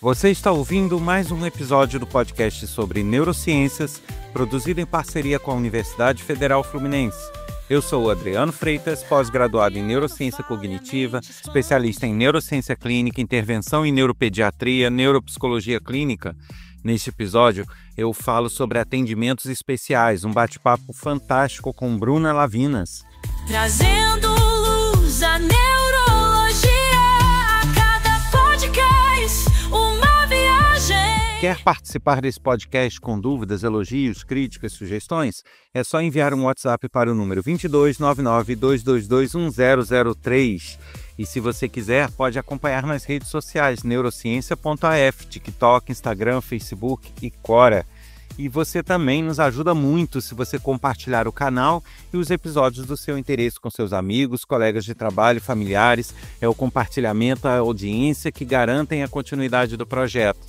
Você está ouvindo mais um episódio do podcast sobre neurociências, produzido em parceria com a Universidade Federal Fluminense. Eu sou o Adriano Freitas, pós-graduado em Neurociência Cognitiva, especialista em Neurociência Clínica, Intervenção em Neuropediatria, Neuropsicologia Clínica. Neste episódio, eu falo sobre atendimentos especiais, um bate-papo fantástico com Bruna Lavinas. Trazendo luz à neurologia, a cada podcast, uma viagem. Quer participar desse podcast com dúvidas, elogios, críticas, sugestões? É só enviar um WhatsApp para o número 2299-222-1003. E se você quiser, pode acompanhar nas redes sociais neurociência.af, TikTok, Instagram, Facebook e Quora. E você também nos ajuda muito se você compartilhar o canal e os episódios do seu interesse com seus amigos, colegas de trabalho, familiares. É o compartilhamento, a audiência que garantem a continuidade do projeto.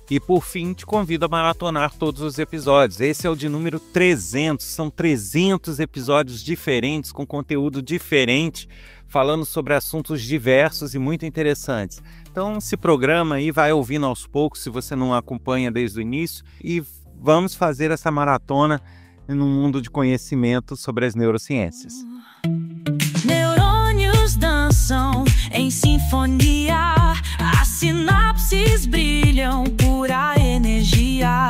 E por fim, te convido a maratonar todos os episódios. Esse é o de número 300, são 300 episódios diferentes, com conteúdo diferente, falando sobre assuntos diversos e muito interessantes. Então se programa aí, vai ouvindo aos poucos, se você não acompanha desde o início, e vamos fazer essa maratona num mundo de conhecimento sobre as neurociências. Neurônios dançam em sinfonia, as sinapses brilham pura energia,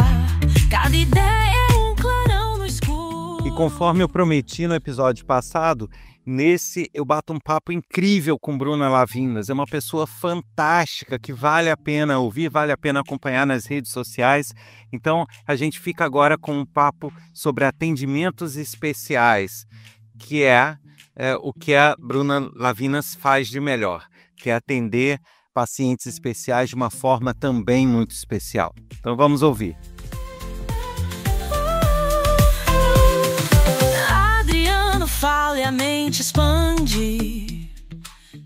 cada ideia é um clarão no escuro. E conforme eu prometi no episódio passado, nesse eu bato um papo incrível com Bruna Lavinas. É uma pessoa fantástica que vale a pena ouvir, vale a pena acompanhar nas redes sociais. Então a gente fica agora com um papo sobre atendimentos especiais, que é o que a Bruna Lavinas faz de melhor, que é atender pacientes especiais de uma forma também muito especial. Então vamos ouvir. Adriano fala e a mente expande.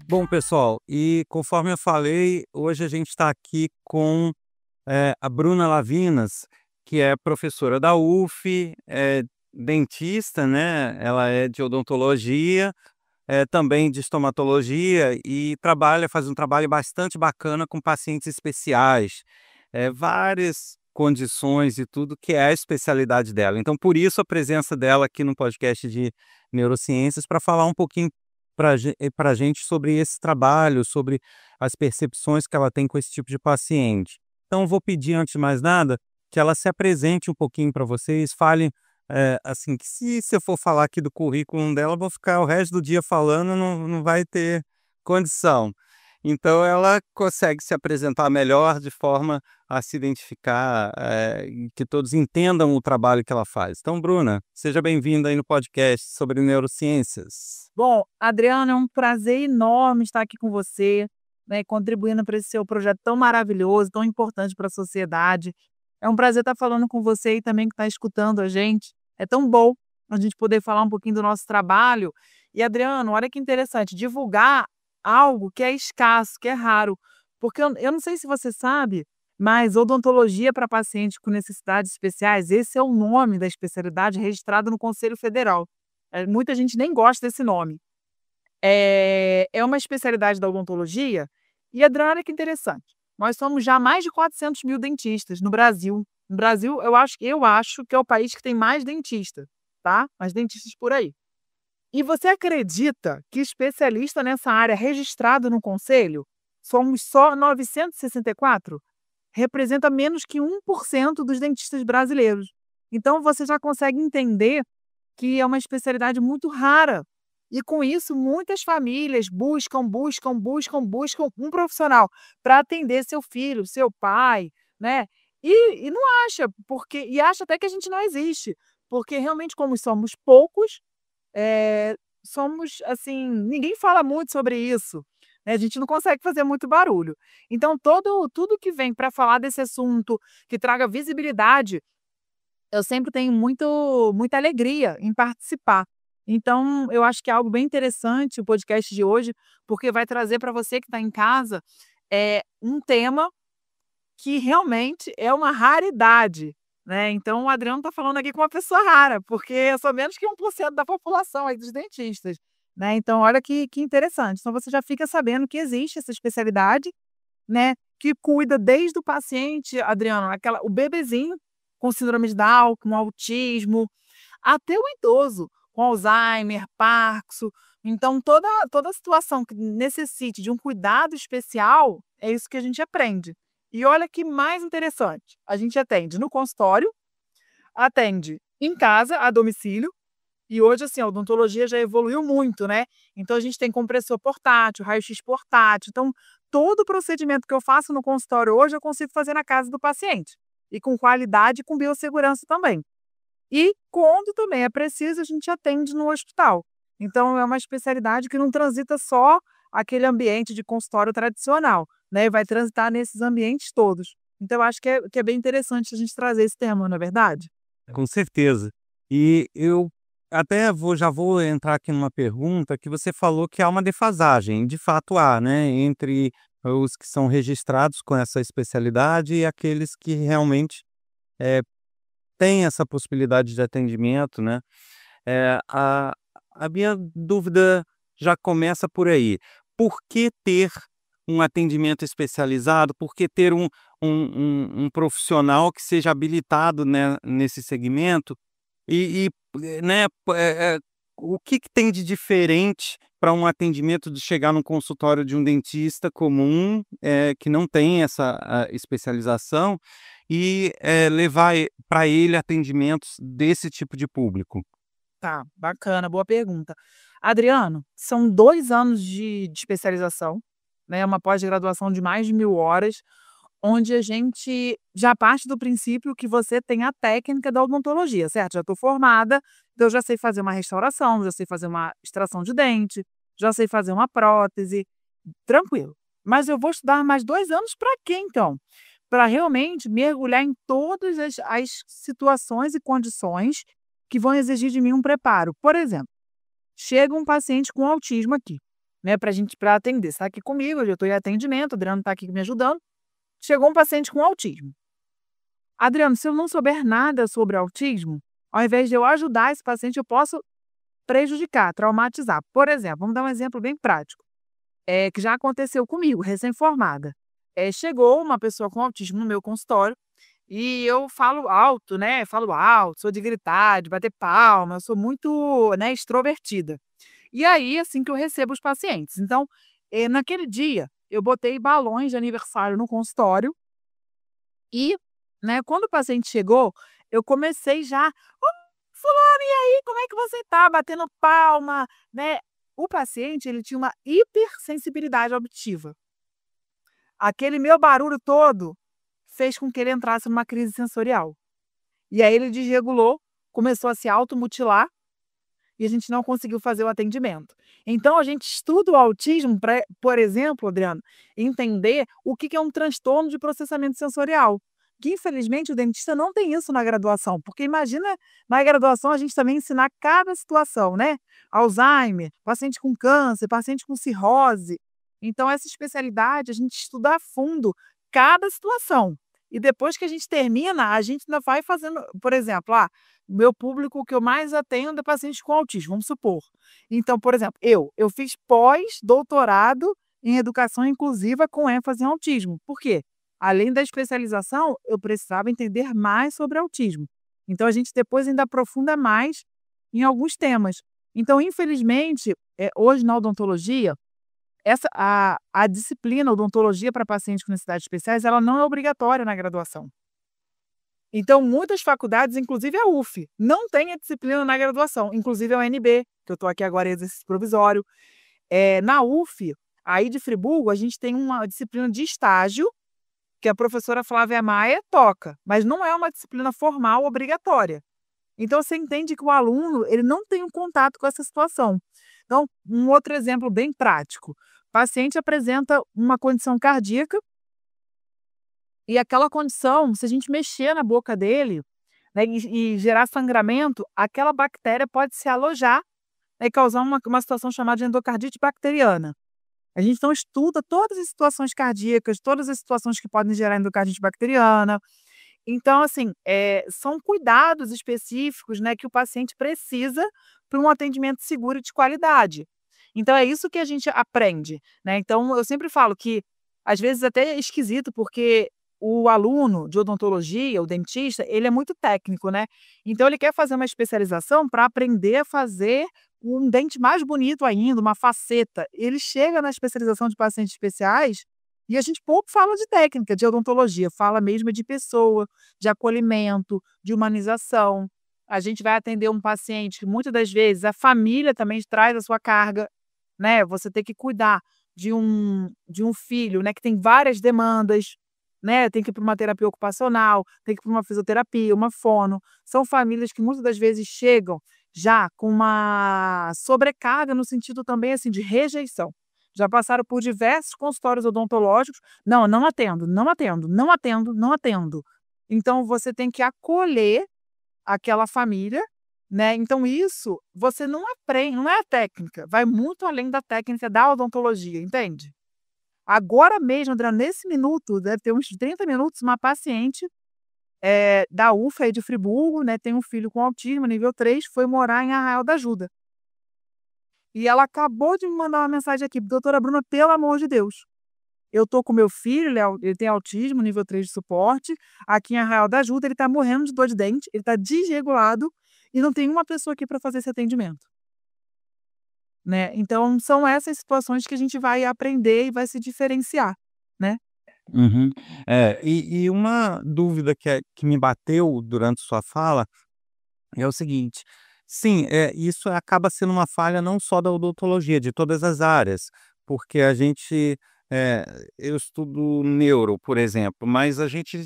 Bom, pessoal, e conforme eu falei, hoje a gente está aqui com a Bruna Lavinas, que é professora da UF, é dentista, né? Ela é de odontologia, também de estomatologia e faz um trabalho bastante bacana com pacientes especiais, várias condições e tudo, que é a especialidade dela. Então, por isso a presença dela aqui no podcast de neurociências, para falar um pouquinho para a gente sobre esse trabalho, sobre as percepções que ela tem com esse tipo de paciente. Então, vou pedir, antes de mais nada, que ela se apresente um pouquinho para vocês, fale assim, que se eu for falar aqui do currículo dela, eu vou ficar o resto do dia falando, não vai ter condição. Então, ela consegue se apresentar melhor de forma a se identificar, e que todos entendam o trabalho que ela faz. Então, Bruna, seja bem-vinda aí no podcast sobre neurociências. Bom, Adriano, é um prazer enorme estar aqui com você, né, contribuindo para esse seu projeto tão maravilhoso, tão importante para a sociedade. É um prazer estar falando com você e também que está escutando a gente. É tão bom a gente poder falar um pouquinho do nosso trabalho. E, Adriano, olha que interessante, divulgar algo que é escasso, que é raro. Porque eu não sei se você sabe, mas odontologia para pacientes com necessidades especiais, esse é o nome da especialidade registrado no Conselho Federal. Muita gente nem gosta desse nome. É uma especialidade da odontologia. E, Adriano, olha que interessante. Nós somos já mais de 400 mil dentistas no Brasil. No Brasil, eu acho que é o país que tem mais dentistas, tá? Mais dentistas por aí. E você acredita que especialista nessa área registrado no Conselho somos só 964? Representa menos que 1% dos dentistas brasileiros. Então, você já consegue entender que é uma especialidade muito rara. E com isso, muitas famílias buscam um profissional para atender seu filho, seu pai, né? E não acha, e acha até que a gente não existe. Porque realmente, como somos poucos, somos assim, ninguém fala muito sobre isso, né? A gente não consegue fazer muito barulho. Então, tudo que vem para falar desse assunto, que traga visibilidade, eu sempre tenho muita alegria em participar. Então, eu acho que é algo bem interessante o podcast de hoje, porque vai trazer para você que está em casa um tema que realmente é uma raridade, né? Então, o Adriano está falando aqui com uma pessoa rara, porque eu sou menos que 1% da população aí dos dentistas, né? Então, olha que interessante. Então, você já fica sabendo que existe essa especialidade, né? que cuida desde o paciente, Adriano, o bebezinho com síndrome de Down, com autismo, até o idoso com Alzheimer, Parkinson. Então, toda situação que necessite de um cuidado especial, é isso que a gente aprende. E olha que mais interessante, a gente atende no consultório, atende em casa, a domicílio, e hoje, assim, a odontologia já evoluiu muito, né? Então, a gente tem compressor portátil, raio-x portátil. Então, todo o procedimento que eu faço no consultório hoje, eu consigo fazer na casa do paciente. E com qualidade e com biossegurança também. E quando também é preciso, a gente atende no hospital. Então, é uma especialidade que não transita só aquele ambiente de consultório tradicional, né? Vai transitar nesses ambientes todos. Então, eu acho que é bem interessante a gente trazer esse tema, não é verdade? Com certeza. E eu até já vou entrar aqui numa pergunta que você falou que há uma defasagem, de fato há, né, entre os que são registrados com essa especialidade e aqueles que realmente, eh, têm essa possibilidade de atendimento, né. Eh, a a minha dúvida já começa por aí. Por que ter um atendimento especializado? Por que ter um profissional que seja habilitado, né, nesse segmento? Né, o que que tem de diferente para um atendimento de chegar num consultório de um dentista comum, que não tem essa especialização e, levar para ele atendimentos desse tipo de público? Tá, bacana, boa pergunta. Adriano, são 2 anos de especialização, né, uma pós-graduação de mais de 1.000 horas, onde a gente já parte do princípio que você tem a técnica da odontologia, certo? Já estou formada, então eu já sei fazer uma restauração, já sei fazer uma extração de dente, já sei fazer uma prótese, tranquilo. Mas eu vou estudar mais 2 anos para quê então? Para realmente mergulhar em todas as situações e condições que vão exigir de mim um preparo. Por exemplo, chega um paciente com autismo aqui, né, para atender. Você está aqui comigo, eu estou em atendimento, o Adriano está aqui me ajudando. Chegou um paciente com autismo. Adriano, se eu não souber nada sobre autismo, ao invés de eu ajudar esse paciente, eu posso prejudicar, traumatizar. Por exemplo, vamos dar um exemplo bem prático, que já aconteceu comigo, recém-formada. Chegou uma pessoa com autismo no meu consultório e eu falo alto, né? Falo alto, sou de gritar, de bater palma, eu sou muito, né, extrovertida. E aí, assim que eu recebo os pacientes. Então, naquele dia, eu botei balões de aniversário no consultório e, né, quando o paciente chegou, eu comecei já: "Ô, fulano, e aí, como é que você tá?", batendo palma, né. O paciente, ele tinha uma hipersensibilidade auditiva. Aquele meu barulho todo fez com que ele entrasse numa crise sensorial. E aí ele desregulou, começou a se automutilar e a gente não conseguiu fazer o atendimento. Então a gente estuda o autismo para, por exemplo, Adriano, entender o que que é um transtorno de processamento sensorial, que infelizmente o dentista não tem isso na graduação, porque imagina na graduação a gente também ensinar cada situação, né? Alzheimer, paciente com câncer, paciente com cirrose. Então essa especialidade a gente estuda a fundo cada situação. E depois que a gente termina, a gente ainda vai fazendo, por exemplo, o meu público que eu mais atendo é pacientes com autismo, vamos supor. Então, por exemplo, eu fiz pós-doutorado em educação inclusiva com ênfase em autismo. Por quê? Além da especialização, eu precisava entender mais sobre autismo. Então, a gente depois ainda aprofunda mais em alguns temas. Então, infelizmente, hoje na odontologia, a disciplina odontologia para pacientes com necessidades especiais, ela não é obrigatória na graduação. Então, muitas faculdades, inclusive a UF, não tem a disciplina na graduação, inclusive a UNB, que eu estou aqui agora em exercício provisório. Na UF, aí de Friburgo, a gente tem uma disciplina de estágio, que a professora Flávia Maia toca, mas não é uma disciplina formal obrigatória. Então, você entende que o aluno ele não tem um contato com essa situação. Então, um outro exemplo bem prático: o paciente apresenta uma condição cardíaca e aquela condição, se a gente mexer na boca dele, né, e gerar sangramento, aquela bactéria pode se alojar, né, e causar uma situação chamada de endocardite bacteriana. A gente então estuda todas as situações cardíacas, todas as situações que podem gerar endocardite bacteriana. Então, assim, são cuidados específicos, né, que o paciente precisa para um atendimento seguro e de qualidade. Então é isso que a gente aprende, né. Então eu sempre falo que Às vezes até é esquisito, porque o aluno de odontologia, o dentista, ele é muito técnico, né? Então ele quer fazer uma especialização para aprender a fazer um dente mais bonito ainda, uma faceta. Ele chega na especialização de pacientes especiais e a gente pouco fala de técnica, de odontologia, fala mesmo de pessoa, de acolhimento, de humanização. A gente vai atender um paciente que muitas das vezes a família também traz a sua carga, né? Você tem que cuidar de um filho, né, que tem várias demandas, né, tem que ir para uma terapia ocupacional, tem que ir para uma fisioterapia, uma fono. São famílias que muitas das vezes chegam já com uma sobrecarga no sentido também, assim, de rejeição. Já passaram por diversos consultórios odontológicos: "Não, não atendo, não atendo, não atendo, não atendo". Então você tem que acolher aquela família, né, então isso você não aprende, não é a técnica, vai muito além da técnica da odontologia, entende? Agora mesmo, Adriana, nesse minuto, deve ter uns 30 minutos, uma paciente, da UFA aí de Friburgo, né, tem um filho com autismo nível 3, foi morar em Arraial da Ajuda. E ela acabou de me mandar uma mensagem aqui: "Doutora Bruna, pelo amor de Deus, eu tô com meu filho, ele tem autismo nível 3 de suporte, aqui em Arraial da Ajuda, ele tá morrendo de dor de dente, ele tá desregulado e não tem uma pessoa aqui para fazer esse atendimento", né. Então são essas situações que a gente vai aprender e vai se diferenciar, né. Uhum. E uma dúvida que me bateu durante sua fala é o seguinte: sim, isso acaba sendo uma falha não só da odontologia, de todas as áreas, porque a gente, eh, eu estudo neuro, por exemplo, mas a gente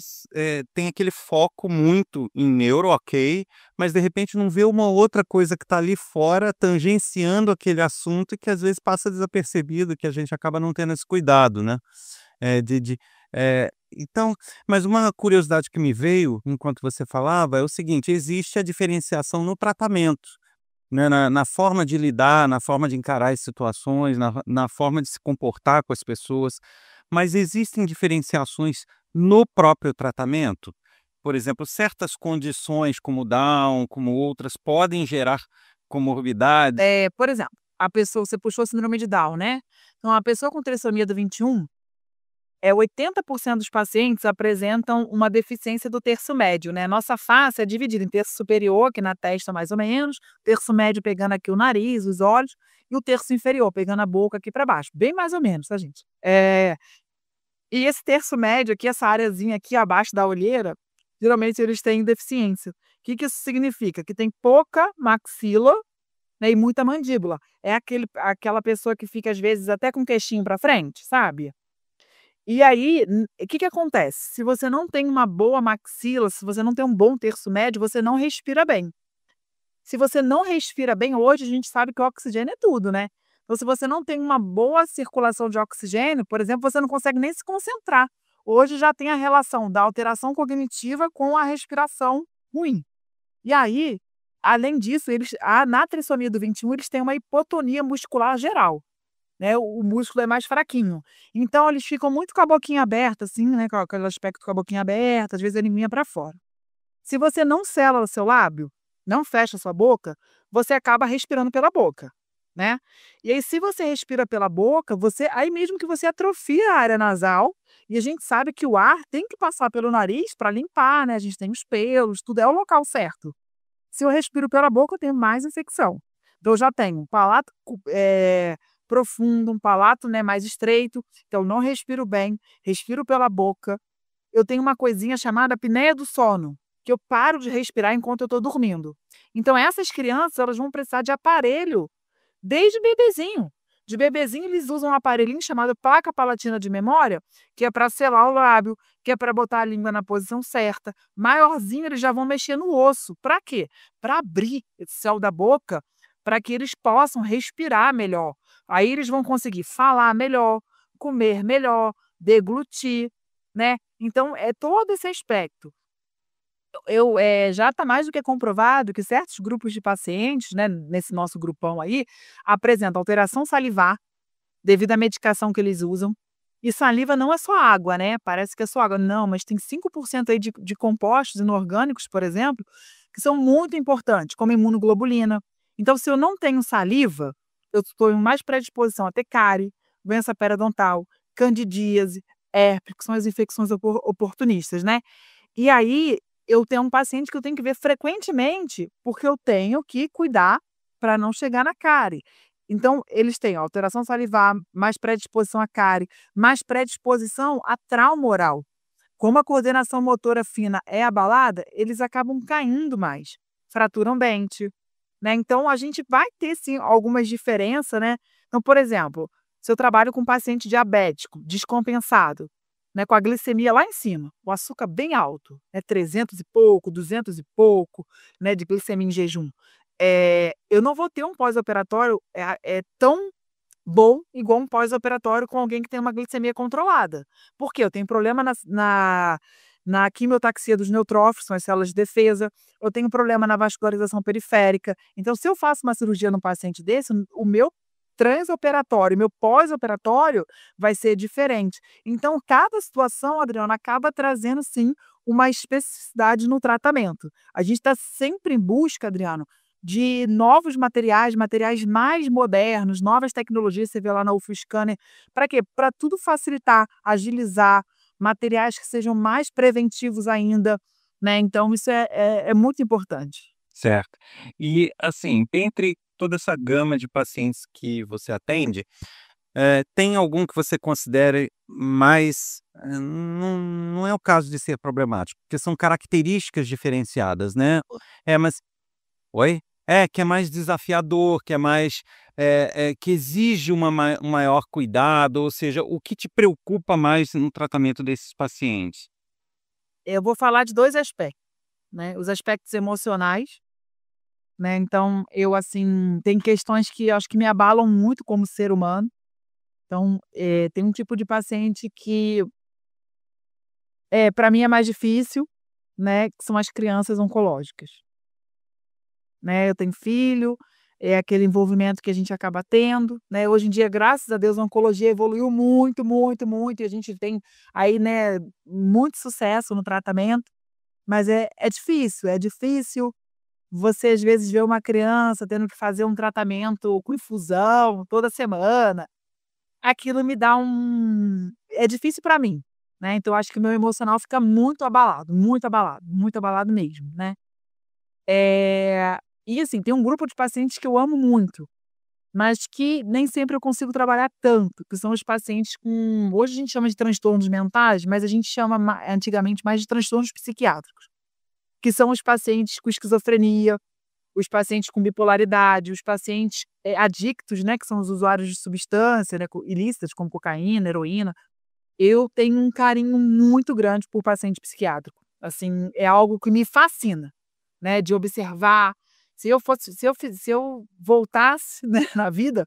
tem aquele foco muito em neuro, ok, mas de repente não vê uma outra coisa que está ali fora tangenciando aquele assunto e que às vezes passa desapercebido, que a gente acaba não tendo esse cuidado, né. Então, mas uma curiosidade que me veio enquanto você falava é o seguinte: existe a diferenciação no tratamento, né, na forma de lidar, na forma de encarar as situações, na forma de se comportar com as pessoas, mas existem diferenciações no próprio tratamento? Por exemplo, certas condições como Down, como outras, podem gerar comorbidades? Por exemplo, a pessoa, você puxou a síndrome de Down, né. Então a pessoa com trissomia do 21, 80% dos pacientes apresentam uma deficiência do terço médio, né. Nossa face é dividida em terço superior, que na testa mais ou menos, terço médio pegando aqui o nariz, os olhos, e o terço inferior pegando a boca aqui para baixo, bem mais ou menos, tá, gente. E esse terço médio aqui, essa areazinha aqui abaixo da olheira, geralmente eles têm deficiência. O que que isso significa? Que tem pouca maxila, né, e muita mandíbula. É aquela pessoa que fica às vezes até com o queixinho para frente, sabe? E aí, o que que acontece? Se você não tem uma boa maxila, se você não tem um bom terço médio, você não respira bem. Se você não respira bem, hoje a gente sabe que o oxigênio é tudo, né. Então se você não tem uma boa circulação de oxigênio, por exemplo, você não consegue nem se concentrar. Hoje já tem a relação da alteração cognitiva com a respiração ruim. E aí, além disso, na trissomia do 21, eles têm uma hipotonia muscular geral, né, o músculo é mais fraquinho. Então eles ficam muito com a boquinha aberta, assim, né, com aquele aspecto com a boquinha aberta, às vezes a linguinha para fora. Se você não sela o seu lábio, não fecha a sua boca, você acaba respirando pela boca, né. E aí se você respira pela boca, aí mesmo que você atrofia a área nasal, e a gente sabe que o ar tem que passar pelo nariz para limpar, né, a gente tem os pelos, tudo é o local certo. Se eu respiro pela boca, eu tenho mais infecção. Então eu já tenho um palato profundo, um palato, né, mais estreito, então não respiro bem, respiro pela boca. Eu tenho uma coisinha chamada apneia do sono, que eu paro de respirar enquanto eu estou dormindo. Então essas crianças, elas vão precisar de aparelho desde bebezinho. De bebezinho eles usam um aparelhinho chamado placa palatina de memória, que é para selar o lábio, que é para botar a língua na posição certa. Maiorzinho eles já vão mexer no osso. Para quê? Para abrir esse céu da boca, para que eles possam respirar melhor. Aí eles vão conseguir falar melhor, comer melhor, deglutir, né. Então é todo esse aspecto. Já está mais do que comprovado que certos grupos de pacientes, né, nesse nosso grupão aí, apresentam alteração salivar, devido à medicação que eles usam. E saliva não é só água, né, parece que é só água, não, mas tem 5% aí de compostos inorgânicos, por exemplo, que são muito importantes, como imunoglobulina. Então se eu não tenho saliva, eu estou em mais predisposição a ter cárie, doença periodontal, candidíase, herpes, que são as infecções oportunistas, né. E aí, eu tenho um paciente que eu tenho que ver frequentemente, porque eu tenho que cuidar para não chegar na cárie. Então, eles têm alteração salivar, mais predisposição à cárie, mais predisposição a trauma oral. Como a coordenação motora fina é abalada, eles acabam caindo mais, fraturam dente, né. Então a gente vai ter sim algumas diferenças, né. Então, por exemplo, se eu trabalho com um paciente diabético, descompensado, né, com a glicemia lá em cima, o açúcar bem alto, né, 300 e pouco, 200 e pouco, né, de glicemia em jejum, eu não vou ter um pós-operatório, tão bom igual um pós-operatório com alguém que tem uma glicemia controlada. Por quê? Eu tenho problema na quimiotaxia dos neutrófilos, são as células de defesa, eu tenho problema na vascularização periférica. Então, se eu faço uma cirurgia num paciente desse, o meu transoperatório, meu pós-operatório vai ser diferente. Então, cada situação, Adriana, acaba trazendo sim uma especificidade no tratamento. A gente está sempre em busca, Adriano, de novos materiais, materiais mais modernos, novas tecnologias, você vê lá na UFO-Scanner, para quê? Para tudo facilitar, agilizar, materiais que sejam mais preventivos ainda, né, então isso é muito importante. Certo. E, assim, entre toda essa gama de pacientes que você atende, tem algum que você considere mais, não é o caso de ser problemático, porque são características diferenciadas, né. Mas oi? Que é mais desafiador, que é mais, que exige um maior cuidado, ou seja, o que te preocupa mais no tratamento desses pacientes? Eu vou falar de 2 aspectos, né, os aspectos emocionais, né, então eu, assim, tem questões que eu acho que me abalam muito como ser humano. Então, tem um tipo de paciente que, pra mim é mais difícil, né, que são as crianças oncológicas, né. Eu tenho filho, é aquele envolvimento que a gente acaba tendo, né. Hoje em dia, graças a Deus, a oncologia evoluiu muito, muito, muito e a gente tem aí, né, muito sucesso no tratamento, mas é difícil você, às vezes, ver uma criança tendo que fazer um tratamento com infusão toda semana. Aquilo me dá é difícil para mim, né, então eu acho que o meu emocional fica muito abalado mesmo, né. E assim, tem um grupo de pacientes que eu amo muito, mas que nem sempre eu consigo trabalhar tanto, que são os pacientes com hoje a gente chama de transtornos mentais, mas a gente chama antigamente mais de transtornos psiquiátricos, que são os pacientes com esquizofrenia, os pacientes com bipolaridade, os pacientes, adictos, né, que são os usuários de substância, né, ilícitas como cocaína, heroína. Eu tenho um carinho muito grande por paciente psiquiátrico, assim, é algo que me fascina, né, de observar. Se eu voltasse, né, na vida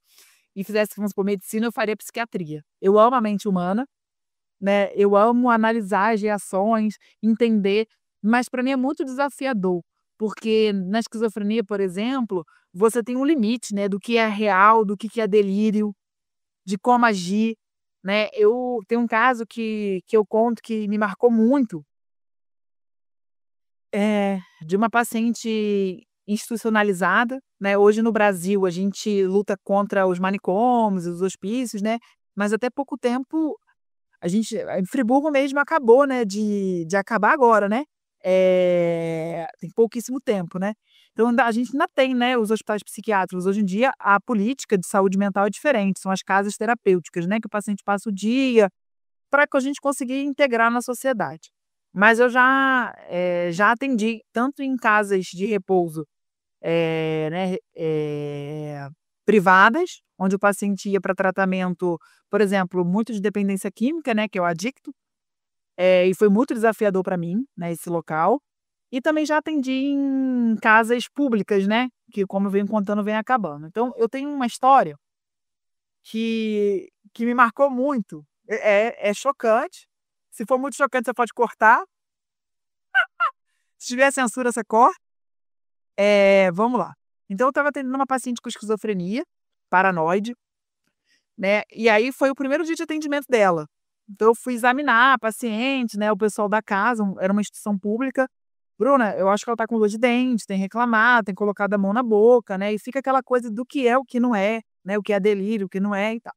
e fizesse, vamos supor, medicina, eu faria psiquiatria. Eu amo a mente humana, né, eu amo analisar as reações, entender, mas para mim é muito desafiador, porque na esquizofrenia, por exemplo, você tem um limite, né, do que é real, do que é delírio, de como agir, né. Eu tenho um caso que eu conto que me marcou muito, de uma paciente institucionalizada, né. Hoje no Brasil a gente luta contra os manicômios, os hospícios, né, mas até pouco tempo a gente em Friburgo mesmo acabou, né, de acabar agora, né, tem pouquíssimo tempo, né. Então a gente ainda tem, né, os hospitais psiquiátricos. Hoje em dia a política de saúde mental é diferente, são as casas terapêuticas, né, que o paciente passa o dia, para que a gente conseguir integrar na sociedade. Mas eu já atendi tanto em casas de repouso, né, privadas, onde o paciente ia para tratamento, por exemplo, muito de dependência química, né, que é o adicto, e foi muito desafiador para mim, né, esse local. E também já atendi em casas públicas, né, que como eu venho contando, vem acabando. Então eu tenho uma história que me marcou muito. É chocante, se for muito chocante você pode cortar, se tiver censura você corta. Vamos lá. Então eu estava atendendo uma paciente com esquizofrenia, paranoide, né, e aí foi o primeiro dia de atendimento dela. Então eu fui examinar a paciente, né, o pessoal da casa, era uma instituição pública. "Bruna, eu acho que ela tá com dor de dente, tem reclamado, tem colocado a mão na boca", né, e fica aquela coisa do que é, o que não é, né, o que é delírio, o que não é e tal.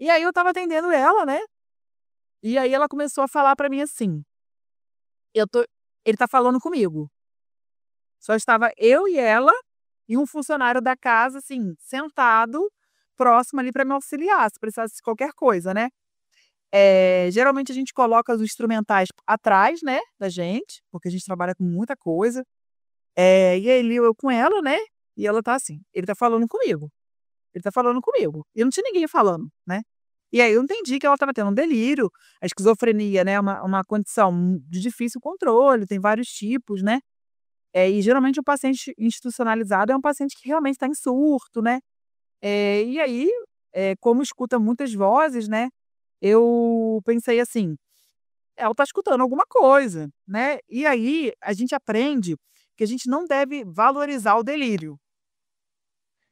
E aí eu estava atendendo ela, né, e aí ela começou a falar pra mim assim: "Eu tô ele tá falando comigo". Só estava eu e ela e um funcionário da casa, assim, sentado próximo ali pra me auxiliar, se precisasse de qualquer coisa, né. Geralmente a gente coloca os instrumentais atrás, né, da gente, porque a gente trabalha com muita coisa. E aí eu com ela, né, e ela tá assim: "Ele tá falando comigo, ele tá falando comigo", e não tinha ninguém falando, né. E aí eu entendi que ela estava tendo um delírio, a esquizofrenia, né, é uma condição de difícil controle, tem vários tipos, né. E geralmente o paciente institucionalizado é um paciente que realmente está em surto, né. E aí, como escuta muitas vozes, né, eu pensei assim: ela está escutando alguma coisa, né. E aí a gente aprende que a gente não deve valorizar o delírio.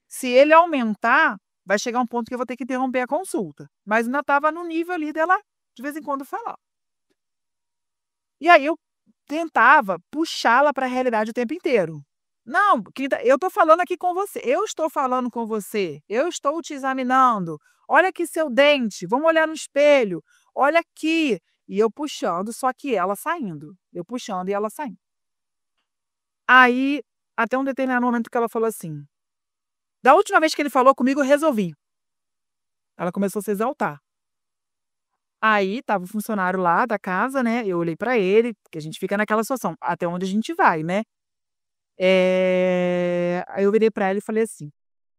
Se ele aumentar, vai chegar um ponto que eu vou ter que interromper a consulta, mas ainda estava no nível ali dela de vez em quando falar. E aí eu tentava puxá-la para a realidade o tempo inteiro. "Não, querida, eu estou falando aqui com você, eu estou falando com você, eu estou te examinando, olha aqui seu dente, vamos olhar no espelho, olha aqui", e eu puxando, só que ela saindo, eu puxando e ela saindo. Aí, até um determinado momento que ela falou assim: "Da última vez que ele falou comigo eu resolvi". Ela começou a se exaltar. Aí estava o funcionário lá da casa, né, eu olhei pra ele, porque a gente fica naquela situação, até onde a gente vai, né. Aí eu virei pra ela e falei assim: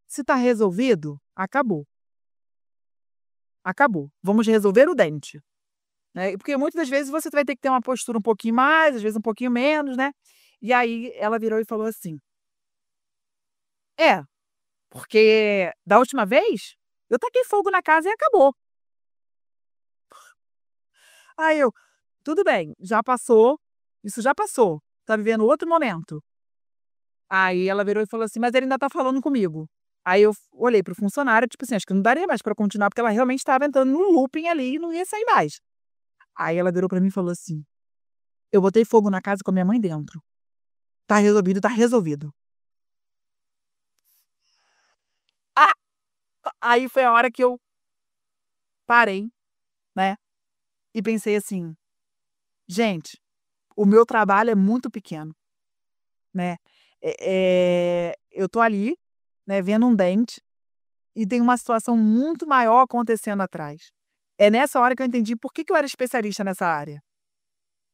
"Se tá resolvido, acabou, acabou. Vamos resolver o dente", né, porque muitas das vezes você vai ter que ter uma postura um pouquinho mais, às vezes um pouquinho menos, né. E aí ela virou e falou assim: "É, porque da última vez, eu taquei fogo na casa e acabou". Aí eu: "Tudo bem, já passou, isso já passou, tá vivendo outro momento". Aí ela virou e falou assim: "Mas ele ainda tá falando comigo". Aí eu olhei para o funcionário, tipo assim, acho que não daria mais pra continuar, porque ela realmente estava entrando num looping ali e não ia sair mais. Aí ela virou pra mim e falou assim: "Eu botei fogo na casa com a minha mãe dentro. Tá resolvido, tá resolvido". Ah! Aí foi a hora que eu parei, né, e pensei assim: "Gente, o meu trabalho é muito pequeno, né, eu tô ali, né, vendo um dente e tem uma situação muito maior acontecendo atrás". É nessa hora que eu entendi por que que eu era especialista nessa área.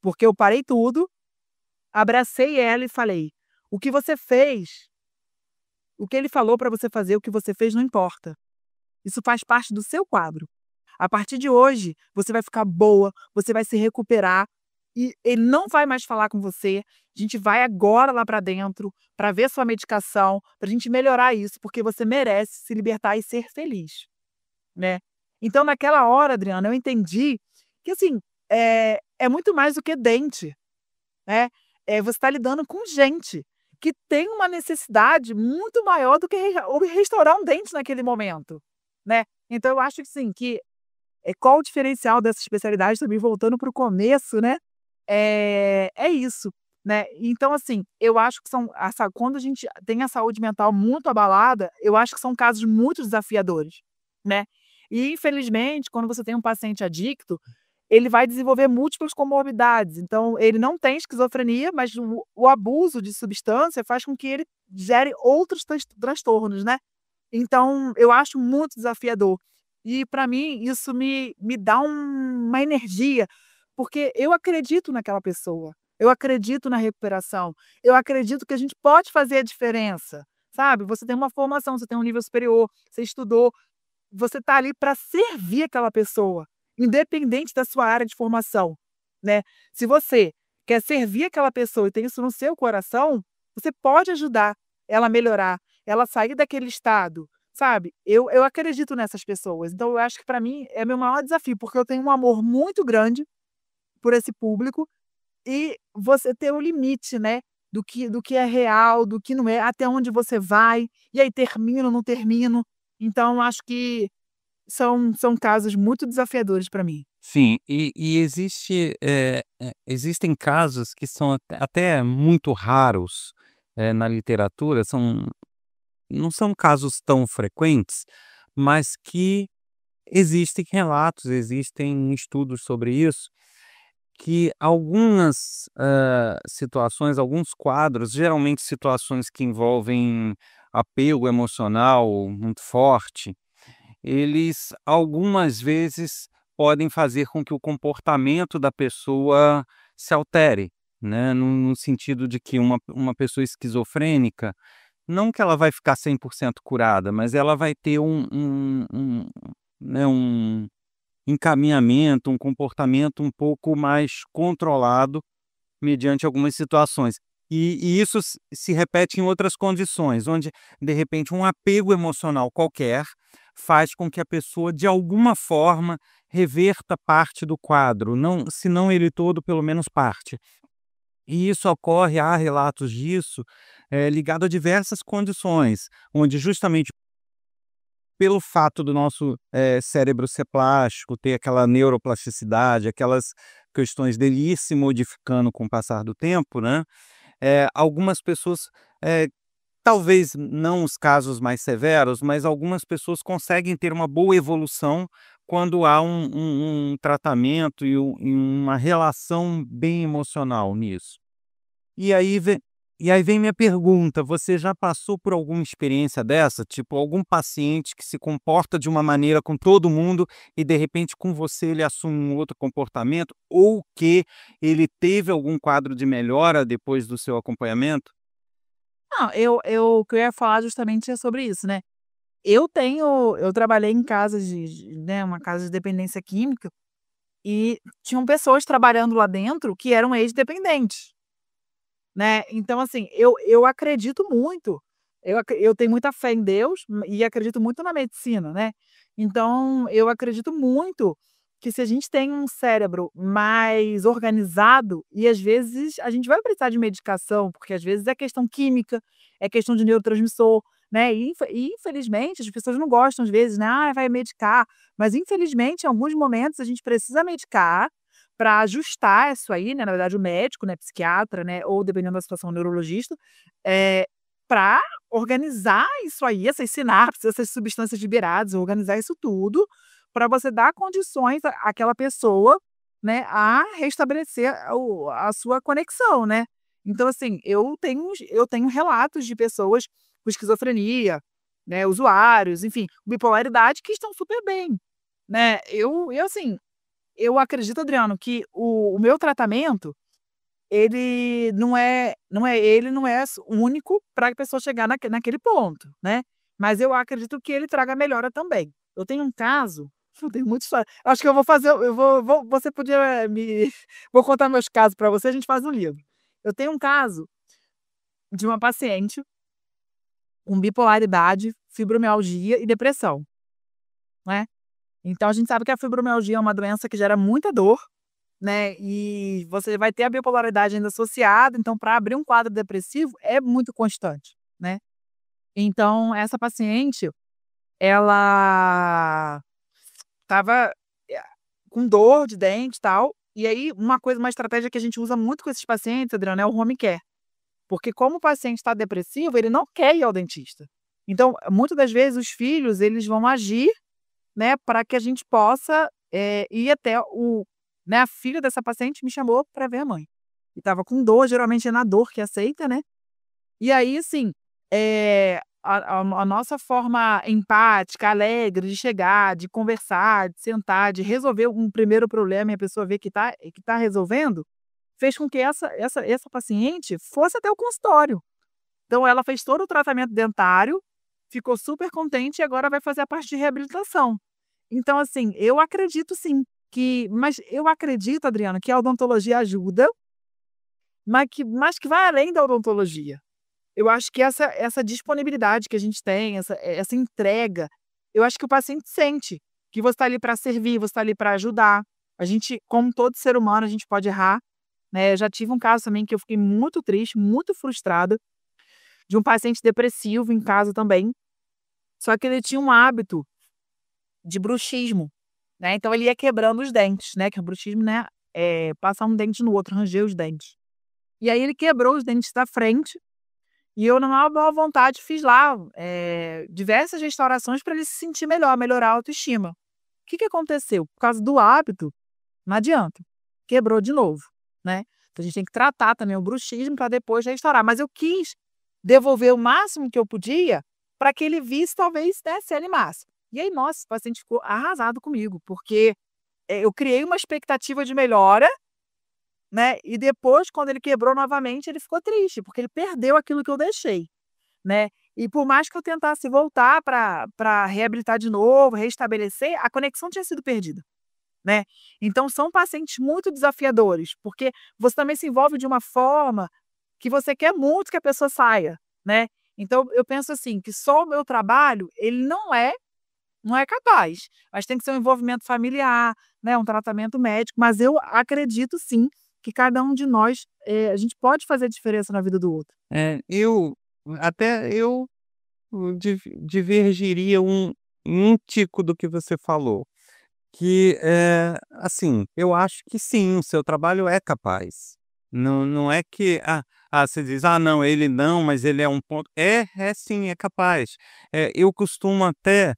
Porque eu parei tudo, abracei ela e falei: "O que você fez, o que ele falou pra você fazer, o que você fez não importa. Isso faz parte do seu quadro. A partir de hoje, você vai ficar boa, você vai se recuperar e ele não vai mais falar com você. A gente vai agora lá pra dentro pra ver sua medicação, pra gente melhorar isso, porque você merece se libertar e ser feliz", né. Então naquela hora, Adriana, eu entendi que assim, é muito mais do que dente. Né, você está lidando com gente que tem uma necessidade muito maior do que ou restaurar um dente naquele momento, né. Então eu acho que sim, que qual o diferencial dessa especialidade também voltando para o começo, né, é isso, né. Então assim, eu acho que são quando a gente tem a saúde mental muito abalada, eu acho que são casos muito desafiadores, né. E infelizmente quando você tem um paciente adicto, ele vai desenvolver múltiplas comorbidades, então ele não tem esquizofrenia, mas o abuso de substância faz com que ele gere outros transtornos, né. Então eu acho muito desafiador. E para mim isso me dá uma energia, porque eu acredito naquela pessoa, eu acredito na recuperação, eu acredito que a gente pode fazer a diferença, sabe. Você tem uma formação, você tem um nível superior, você estudou, você está ali para servir aquela pessoa, independente da sua área de formação, né. Se você quer servir aquela pessoa e tem isso no seu coração, você pode ajudar ela a melhorar, ela sair daquele estado, sabe. Eu acredito nessas pessoas, então eu acho que para mim é meu maior desafio, porque eu tenho um amor muito grande por esse público e você ter o limite, né, do que é real, do que não é, até onde você vai, e aí termino, não termino. Então acho que são casos muito desafiadores para mim. Sim, e existem casos que são até muito raros, na literatura, não são casos tão frequentes, mas que existem relatos, existem estudos sobre isso, que algumas, situações, alguns quadros, geralmente situações que envolvem apego emocional muito forte, eles algumas vezes podem fazer com que o comportamento da pessoa se altere, né, no sentido de que uma pessoa esquizofrênica, não que ela vai ficar 100% curada, mas ela vai ter né, um encaminhamento, um comportamento um pouco mais controlado mediante algumas situações. E isso se repete em outras condições, onde, de repente, um apego emocional qualquer faz com que a pessoa, de alguma forma, reverta parte do quadro, não, se não ele todo, pelo menos parte. E isso ocorre, há relatos disso, ligado a diversas condições, onde justamente pelo fato do nosso, cérebro ser plástico, ter aquela neuroplasticidade, aquelas questões dele ir se modificando com o passar do tempo, né, algumas pessoas, eh, talvez não os casos mais severos, mas algumas pessoas conseguem ter uma boa evolução quando há um tratamento e uma relação bem emocional nisso. E aí vem minha pergunta: você já passou por alguma experiência dessa? Tipo, algum paciente que se comporta de uma maneira com todo mundo e, de repente, com você ele assume um outro comportamento, ou que ele teve algum quadro de melhora depois do seu acompanhamento? Não, o que eu ia falar justamente é sobre isso, né. Eu trabalhei em casas né, uma casa de dependência química, e tinham pessoas trabalhando lá dentro que eram ex-dependentes. Né, então assim, eu acredito muito, eu tenho muita fé em Deus e acredito muito na medicina, né. Então eu acredito muito que se a gente tem um cérebro mais organizado e às vezes a gente vai precisar de medicação, porque às vezes é questão química, é questão de neurotransmissor, né, e infelizmente as pessoas não gostam às vezes, né, "Ah, vai medicar", mas infelizmente em alguns momentos a gente precisa medicar para ajustar isso aí, né, na verdade o médico, né, psiquiatra, né, ou dependendo da situação, o neurologista, eh, pra organizar isso aí, essas sinapses, essas substâncias liberadas, organizar isso tudo, para você dar condições àquela pessoa, né, a restabelecer a sua conexão, né. Então assim, eu tenho relatos de pessoas com esquizofrenia, né, usuários, enfim, bipolaridade que estão super bem, né. Eu assim, eu acredito, Adriano, que o meu tratamento, ele não é único para a pessoa chegar naquele ponto, né, mas eu acredito que ele traga melhora também. Eu tenho um caso, eu tenho muita história, acho que eu vou fazer eu vou você podia me vou contar meus casos para você, a gente faz um livro. Eu tenho um caso de uma paciente com bipolaridade, fibromialgia e depressão, né. Então a gente sabe que a fibromialgia é uma doença que gera muita dor, né, e você vai ter a bipolaridade ainda associada, então para abrir um quadro depressivo é muito constante, né. Então essa paciente, ela estava, eh, com dor de dente e tal, e aí uma estratégia que a gente usa muito com esses pacientes, Adriana, é o home care, porque como o paciente está depressivo, ele não quer ir ao dentista. Então, muitas das vezes os filhos, eles vão agir, né, para que a gente possa, ir até o né, a filha dessa paciente me chamou para ver a mãe. E estava com dor, geralmente é na dor que aceita, né. E aí, assim, a nossa forma empática, alegre de chegar, de conversar, de sentar, de resolver um primeiro problema e a pessoa ver que tá resolvendo, fez com que essa paciente fosse até o consultório. Então ela fez todo o tratamento dentário, ficou super contente e agora vai fazer a parte de reabilitação. Então, assim, eu acredito sim, mas eu acredito, Adriana, que a odontologia ajuda, mas que vai além da odontologia. Eu acho que essa disponibilidade que a gente tem, essa entrega, eu acho que o paciente sente que você está ali para servir, você está ali para ajudar. A gente, como todo ser humano, a gente pode errar, né. Eu já tive um caso também que eu fiquei muito triste, muito frustrada, de um paciente depressivo em casa também, só que ele tinha um hábito de bruxismo, né, então ele ia quebrando os dentes, né, que o bruxismo, né, passar um dente no outro, ranger os dentes. E aí ele quebrou os dentes da frente, e eu na maior boa vontade fiz lá, diversas restaurações para ele se sentir melhor, melhorar a autoestima. que aconteceu? Por causa do hábito, não adianta, quebrou de novo, né. Então a gente tem que tratar também o bruxismo para depois restaurar, mas eu quis devolver o máximo que eu podia para que ele visse, talvez, né, se animasse. E aí, nossa, o paciente ficou arrasado comigo, porque, eu criei uma expectativa de melhora, né, e depois quando ele quebrou novamente, ele ficou triste, porque ele perdeu aquilo que eu deixei, né. E por mais que eu tentasse voltar para reabilitar de novo, restabelecer, a conexão tinha sido perdida, né. Então são pacientes muito desafiadores, porque você também se envolve de uma forma que você quer muito que a pessoa saia, né. Então eu penso assim, que só o meu trabalho, ele não é capaz, mas tem que ser um envolvimento familiar, né, um tratamento médico, mas eu acredito sim, que cada um de nós, a gente pode fazer diferença na vida do outro. Eu divergiria um tico do que você falou, que, assim, eu acho que sim, o seu trabalho é capaz. Não é que, você diz: "Ah, não, ele não, mas ele é um ponto", é sim, é capaz. Eu costumo até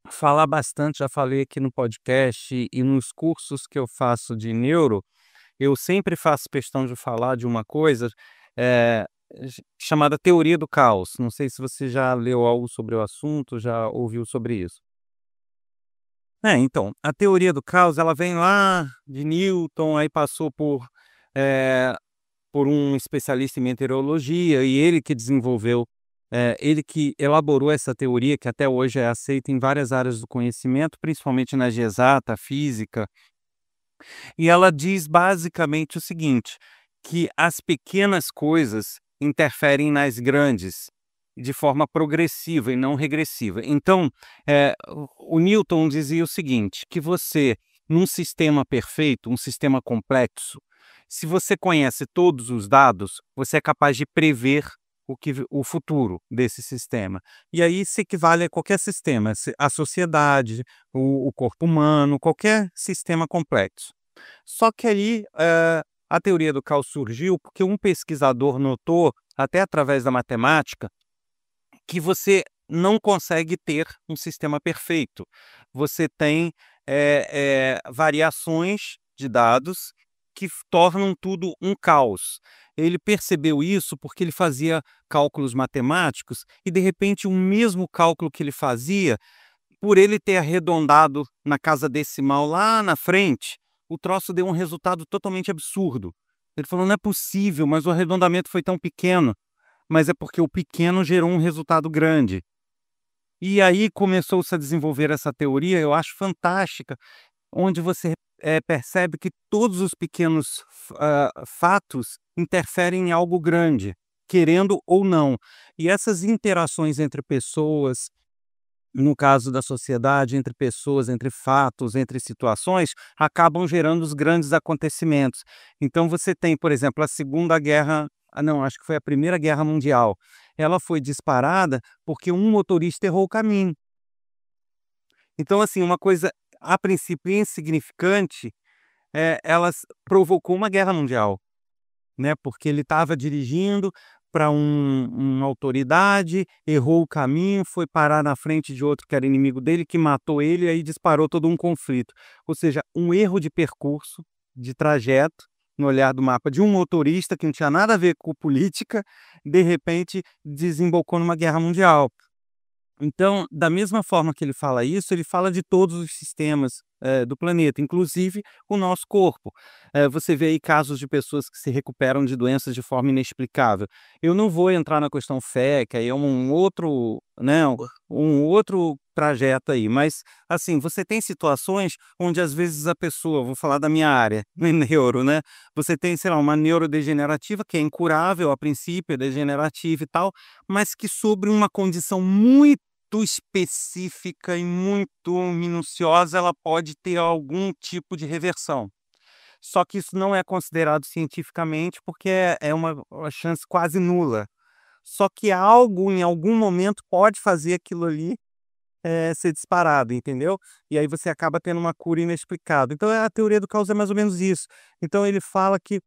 falar bastante, já falei aqui no podcast e nos cursos que eu faço de neuro, eu sempre faço questão de falar de uma coisa, eh, chamada teoria do caos. Não sei se você já leu algo sobre o assunto, já ouviu sobre isso. Então, a teoria do caos, ela vem lá de Newton, aí passou eh, por um especialista em meteorologia, e ele que desenvolveu, ele que elaborou essa teoria, que até hoje é aceita em várias áreas do conhecimento, principalmente na de exata, física. E ela diz basicamente o seguinte, que as pequenas coisas interferem nas grandes, de forma progressiva e não regressiva. Então, o Newton dizia o seguinte, que você, num sistema perfeito, um sistema complexo, se você conhece todos os dados, você é capaz de prever o futuro desse sistema. E aí se equivale a qualquer sistema, a sociedade, o corpo humano, qualquer sistema complexo. Só que aí, a teoria do caos surgiu porque um pesquisador notou, até através da matemática, que você não consegue ter um sistema perfeito. Você tem, variações de dados que tornam tudo um caos. Ele percebeu isso porque ele fazia cálculos matemáticos e, de repente, o mesmo cálculo que ele fazia, por ele ter arredondado na casa decimal lá na frente, o troço deu um resultado totalmente absurdo. Ele falou: "Não é possível, mas o arredondamento foi tão pequeno", mas é porque o pequeno gerou um resultado grande. E aí começou-se a desenvolver essa teoria, eu acho fantástica, onde você, percebe que todos os pequenos fatos interferem em algo grande, querendo ou não. E essas interações entre pessoas, no caso da sociedade, entre pessoas, entre fatos, entre situações, acabam gerando os grandes acontecimentos. Então você tem, por exemplo, a Segunda Guerra, não, acho que foi a Primeira Guerra Mundial. Ela foi disparada porque um motorista errou o caminho. Então, assim, uma coisa a princípio insignificante, provocou uma guerra mundial. Né, porque ele estava dirigindo para uma autoridade, errou o caminho, foi parar na frente de outro que era inimigo dele, que matou ele, e aí disparou todo um conflito. Ou seja, um erro de percurso, de trajeto, no olhar do mapa de um motorista que não tinha nada a ver com política, de repente desembocou numa guerra mundial. Então, da mesma forma que ele fala isso, ele fala de todos os sistemas, do planeta, inclusive o nosso corpo. Você vê aí casos de pessoas que se recuperam de doenças de forma inexplicável. Eu não vou entrar na questão fé, que aí é um outro, né, um outro trajeto aí, mas, assim, você tem situações onde às vezes a pessoa, vou falar da minha área, neuro, né, você tem, sei lá, uma neurodegenerativa que é incurável a princípio, é degenerativa e tal, mas que sobre uma condição muito específica e muito minuciosa, ela pode ter algum tipo de reversão. Só que isso não é considerado cientificamente, porque é uma chance quase nula. Só que algo, em algum momento, pode fazer aquilo ali, ser disparado, entendeu? E aí você acaba tendo uma cura inexplicada. Então a teoria do caos é mais ou menos isso. Então ele fala que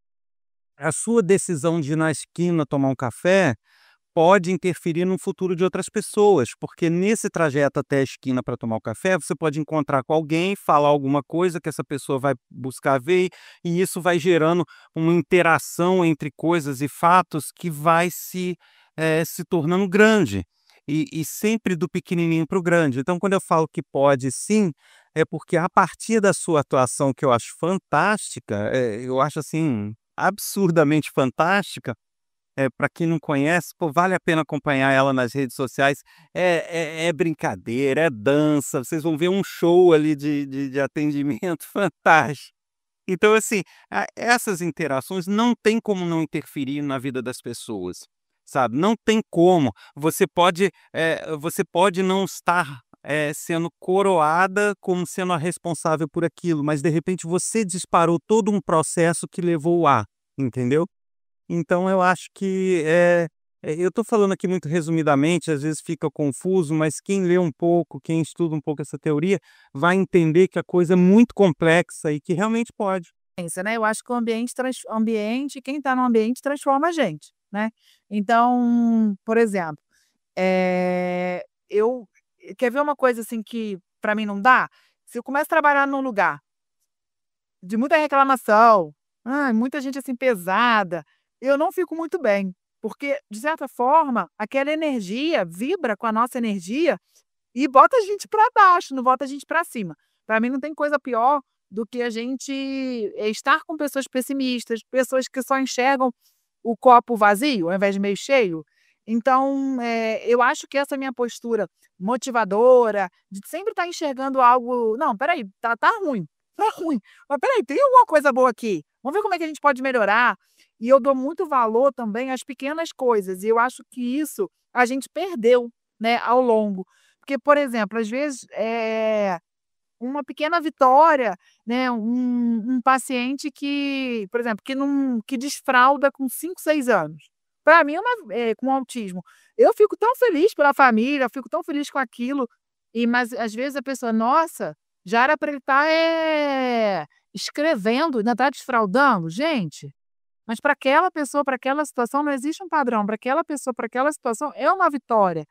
a sua decisão de ir na esquina tomar um café pode interferir no futuro de outras pessoas, porque nesse trajeto até a esquina para tomar o café, você pode encontrar com alguém, falar alguma coisa que essa pessoa vai buscar ver, e isso vai gerando uma interação entre coisas e fatos que vai se tornando grande, e sempre do pequenininho para o grande. Então, quando eu falo que pode sim, é porque a partir da sua atuação, que eu acho fantástica, eu acho assim absurdamente fantástica. Para quem não conhece, pô, vale a pena acompanhar ela nas redes sociais. É brincadeira, é dança, vocês vão ver um show ali de atendimento fantástico. Então, assim, essas interações não tem como não interferir na vida das pessoas, sabe, não tem como. Você pode não estar, sendo coroada como sendo a responsável por aquilo, mas de repente você disparou todo um processo que levou a, entendeu? Então eu acho que, eu estou falando aqui muito resumidamente, às vezes fica confuso, mas quem lê um pouco, quem estuda um pouco essa teoria, vai entender que a coisa é muito complexa e que realmente pode. Né, eu acho que o ambiente, quem está no ambiente transforma a gente, né. Então, por exemplo, eu quer ver uma coisa, assim, que para mim não dá? Se eu começo a trabalhar num lugar de muita reclamação, ai, muita gente, assim, pesada, eu não fico muito bem, porque, de certa forma, aquela energia vibra com a nossa energia e bota a gente para baixo, não bota a gente para cima. Para mim não tem coisa pior do que a gente, estar com pessoas pessimistas, pessoas que só enxergam o copo vazio ao invés de meio cheio. Então, eu acho que essa minha postura motivadora, de sempre estar enxergando algo: "Não, espera aí, tá ruim, tá ruim, mas espera aí, tem alguma coisa boa aqui, vamos ver como é que a gente pode melhorar". E eu dou muito valor também às pequenas coisas, e eu acho que isso a gente perdeu, né, ao longo. Porque, por exemplo, às vezes, uma pequena vitória, né, um paciente que, por exemplo, que desfralda com 5, 6 anos. Para mim é com autismo. Eu fico tão feliz pela família, eu fico tão feliz com aquilo, mas às vezes a pessoa: "Nossa, já era para ele estar, escrevendo, ainda está desfraldando". Gente, mas para aquela pessoa, para aquela situação não existe um padrão, para aquela pessoa, para aquela situação é uma vitória.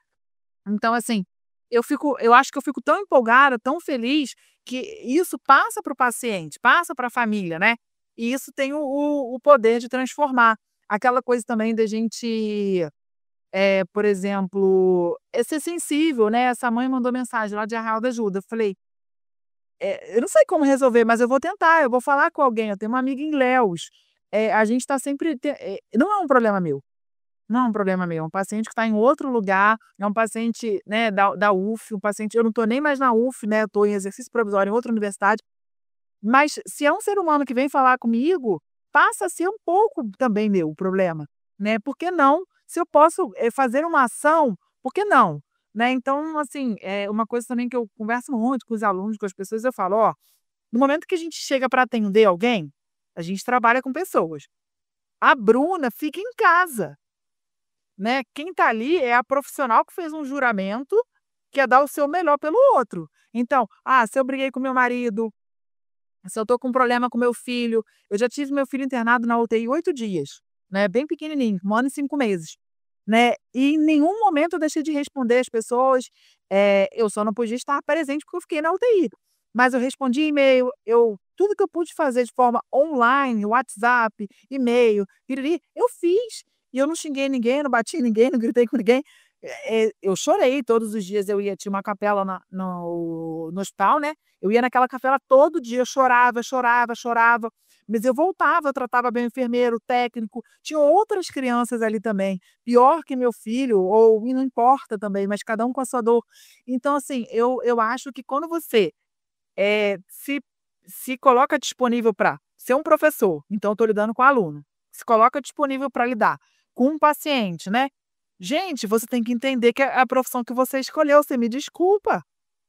Então, assim, eu acho que eu fico tão empolgada, tão feliz, que isso passa para o paciente, passa para a família, né, e isso tem o poder de transformar. Aquela coisa também da gente, por exemplo, ser sensível, né, essa mãe mandou mensagem lá de Arraial da Ajuda, eu falei: eu não sei como resolver, mas eu vou tentar, eu vou falar com alguém, eu tenho uma amiga em Ilhéus, a gente está sempre não é um problema meu. Não é um problema meu, é um paciente que está em outro lugar, é um paciente, né, da UF, um paciente, eu não estou nem mais na UF, né, eu estou em exercício provisório em outra universidade, mas se é um ser humano que vem falar comigo, passa a ser um pouco também meu o problema, né, por que não? Se eu posso, fazer uma ação, por que não? Né, então, assim, uma coisa também que eu converso muito com os alunos, com as pessoas, eu falo: "Ó, no momento que a gente chega para atender alguém, a gente trabalha com pessoas. A Bruna fica em casa". Né, quem tá ali é a profissional que fez um juramento, que é dar o seu melhor pelo outro. Então, se eu briguei com meu marido, se eu tô com um problema com meu filho, eu já tive meu filho internado na UTI 8 dias, né, bem pequenininho, 1 ano e 5 meses, né, e em nenhum momento eu deixei de responder as pessoas, eu só não podia estar presente porque eu fiquei na UTI, mas eu respondi e-mail, tudo que eu pude fazer de forma online, WhatsApp, e-mail, piriri, eu fiz. E eu não xinguei ninguém, não bati em ninguém, não gritei com ninguém. Eu chorei todos os dias, eu ia, tinha uma capela no hospital, né, eu ia naquela capela todo dia, eu chorava, chorava, chorava, mas eu voltava, eu tratava bem o enfermeiro, o técnico, tinha outras crianças ali também, pior que meu filho, ou e não importa também, mas cada um com a sua dor. Então, assim, eu acho que quando você, se coloca disponível para ser um professor, então eu estou lidando com aluno, se coloca disponível para lidar com um paciente, né. Gente, você tem que entender que é a profissão que você escolheu, você me desculpa,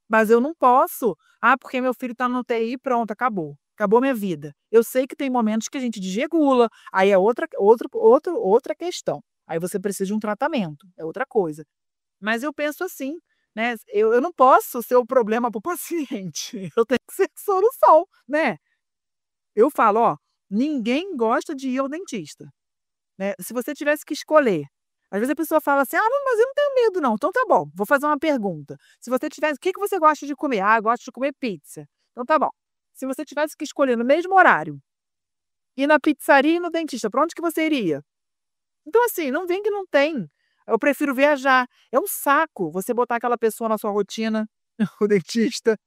mas eu não posso. Porque meu filho está no UTI, pronto, acabou. Acabou minha vida. Eu sei que tem momentos que a gente desregula, aí é outra questão. Aí você precisa de um tratamento, é outra coisa. Mas eu penso assim, né, eu não posso ser o problema para o paciente, eu tenho que ser solução, né. Eu falo: "Ó, ninguém gosta de ir ao dentista". Né, se você tivesse que escolher, Às vezes a pessoa fala assim: "Ah, não, mas eu não tenho medo não". Então tá bom, vou fazer uma pergunta. Se você tivesse, o que que você gosta de comer? "Ah, eu gosto de comer pizza". Então tá bom. Se você tivesse que escolher no mesmo horário, ir na pizzaria e no dentista, pra onde que você iria? Então assim, não vem que não tem. Eu prefiro viajar. É um saco você botar aquela pessoa na sua rotina, o dentista,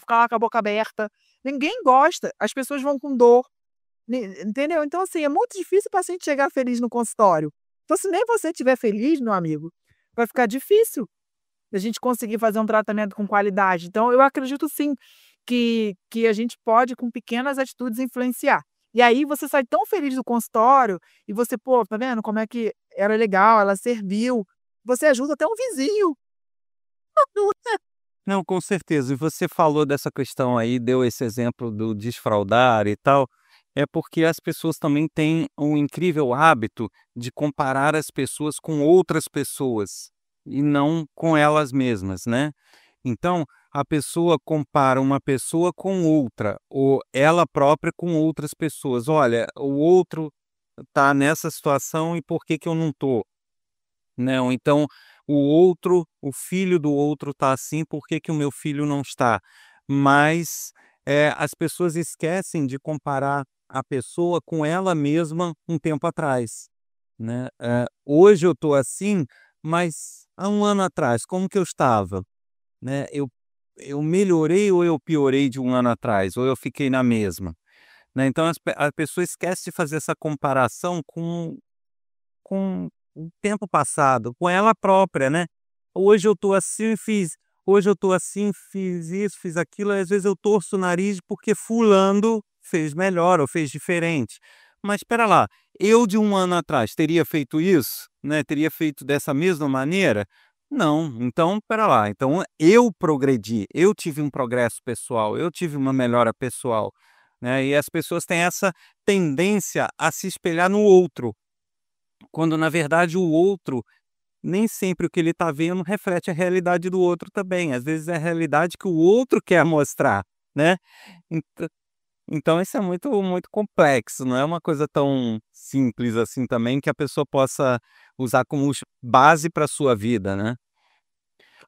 ficar lá com a boca aberta. Ninguém gosta, as pessoas vão com dor, entendeu? Então assim, é muito difícil o paciente chegar feliz no consultório. Então se nem você estiver feliz, meu amigo, vai ficar difícil da gente conseguir fazer um tratamento com qualidade. Então eu acredito sim, que a gente pode com pequenas atitudes influenciar. E aí você sai tão feliz do consultório e você: "Pô, tá vendo como é que era legal, ela serviu". Você ajuda até um vizinho. Não, com certeza. E você falou dessa questão aí, deu esse exemplo do desfraudar e tal, é porque as pessoas também têm um incrível hábito de comparar as pessoas com outras pessoas, e não com elas mesmas, né. Então, a pessoa compara uma pessoa com outra, ou ela própria com outras pessoas. "Olha, o outro tá nessa situação e por que que eu não tô?", né, ou então o filho do outro tá assim, por que que o meu filho não está? Mas, as pessoas esquecem de comparar a pessoa com ela mesma um tempo atrás, né. Hoje eu tô assim, mas há um ano atrás como que eu estava, né? Eu melhorei ou eu piorei de um ano atrás, ou eu fiquei na mesma, né. Então a pessoa esquece de fazer essa comparação com o tempo passado, com ela própria, né. Hoje eu tô assim, hoje eu tô assim, fiz isso, fiz aquilo, e às vezes eu torço o nariz porque fulano fez melhor ou fez diferente. Mas espera lá, eu de um ano atrás teria feito isso, né, teria feito dessa mesma maneira? Não, então espera lá, então eu progredi, eu tive um progresso pessoal, eu tive uma melhora pessoal, né, e as pessoas têm essa tendência a se espelhar no outro. Quando na verdade o outro, nem sempre o que ele está vendo reflete a realidade do outro também, às vezes é a realidade que o outro quer mostrar, né. Entã então isso é muito complexo, não é uma coisa tão simples assim também que a pessoa possa usar como base para a sua vida, né.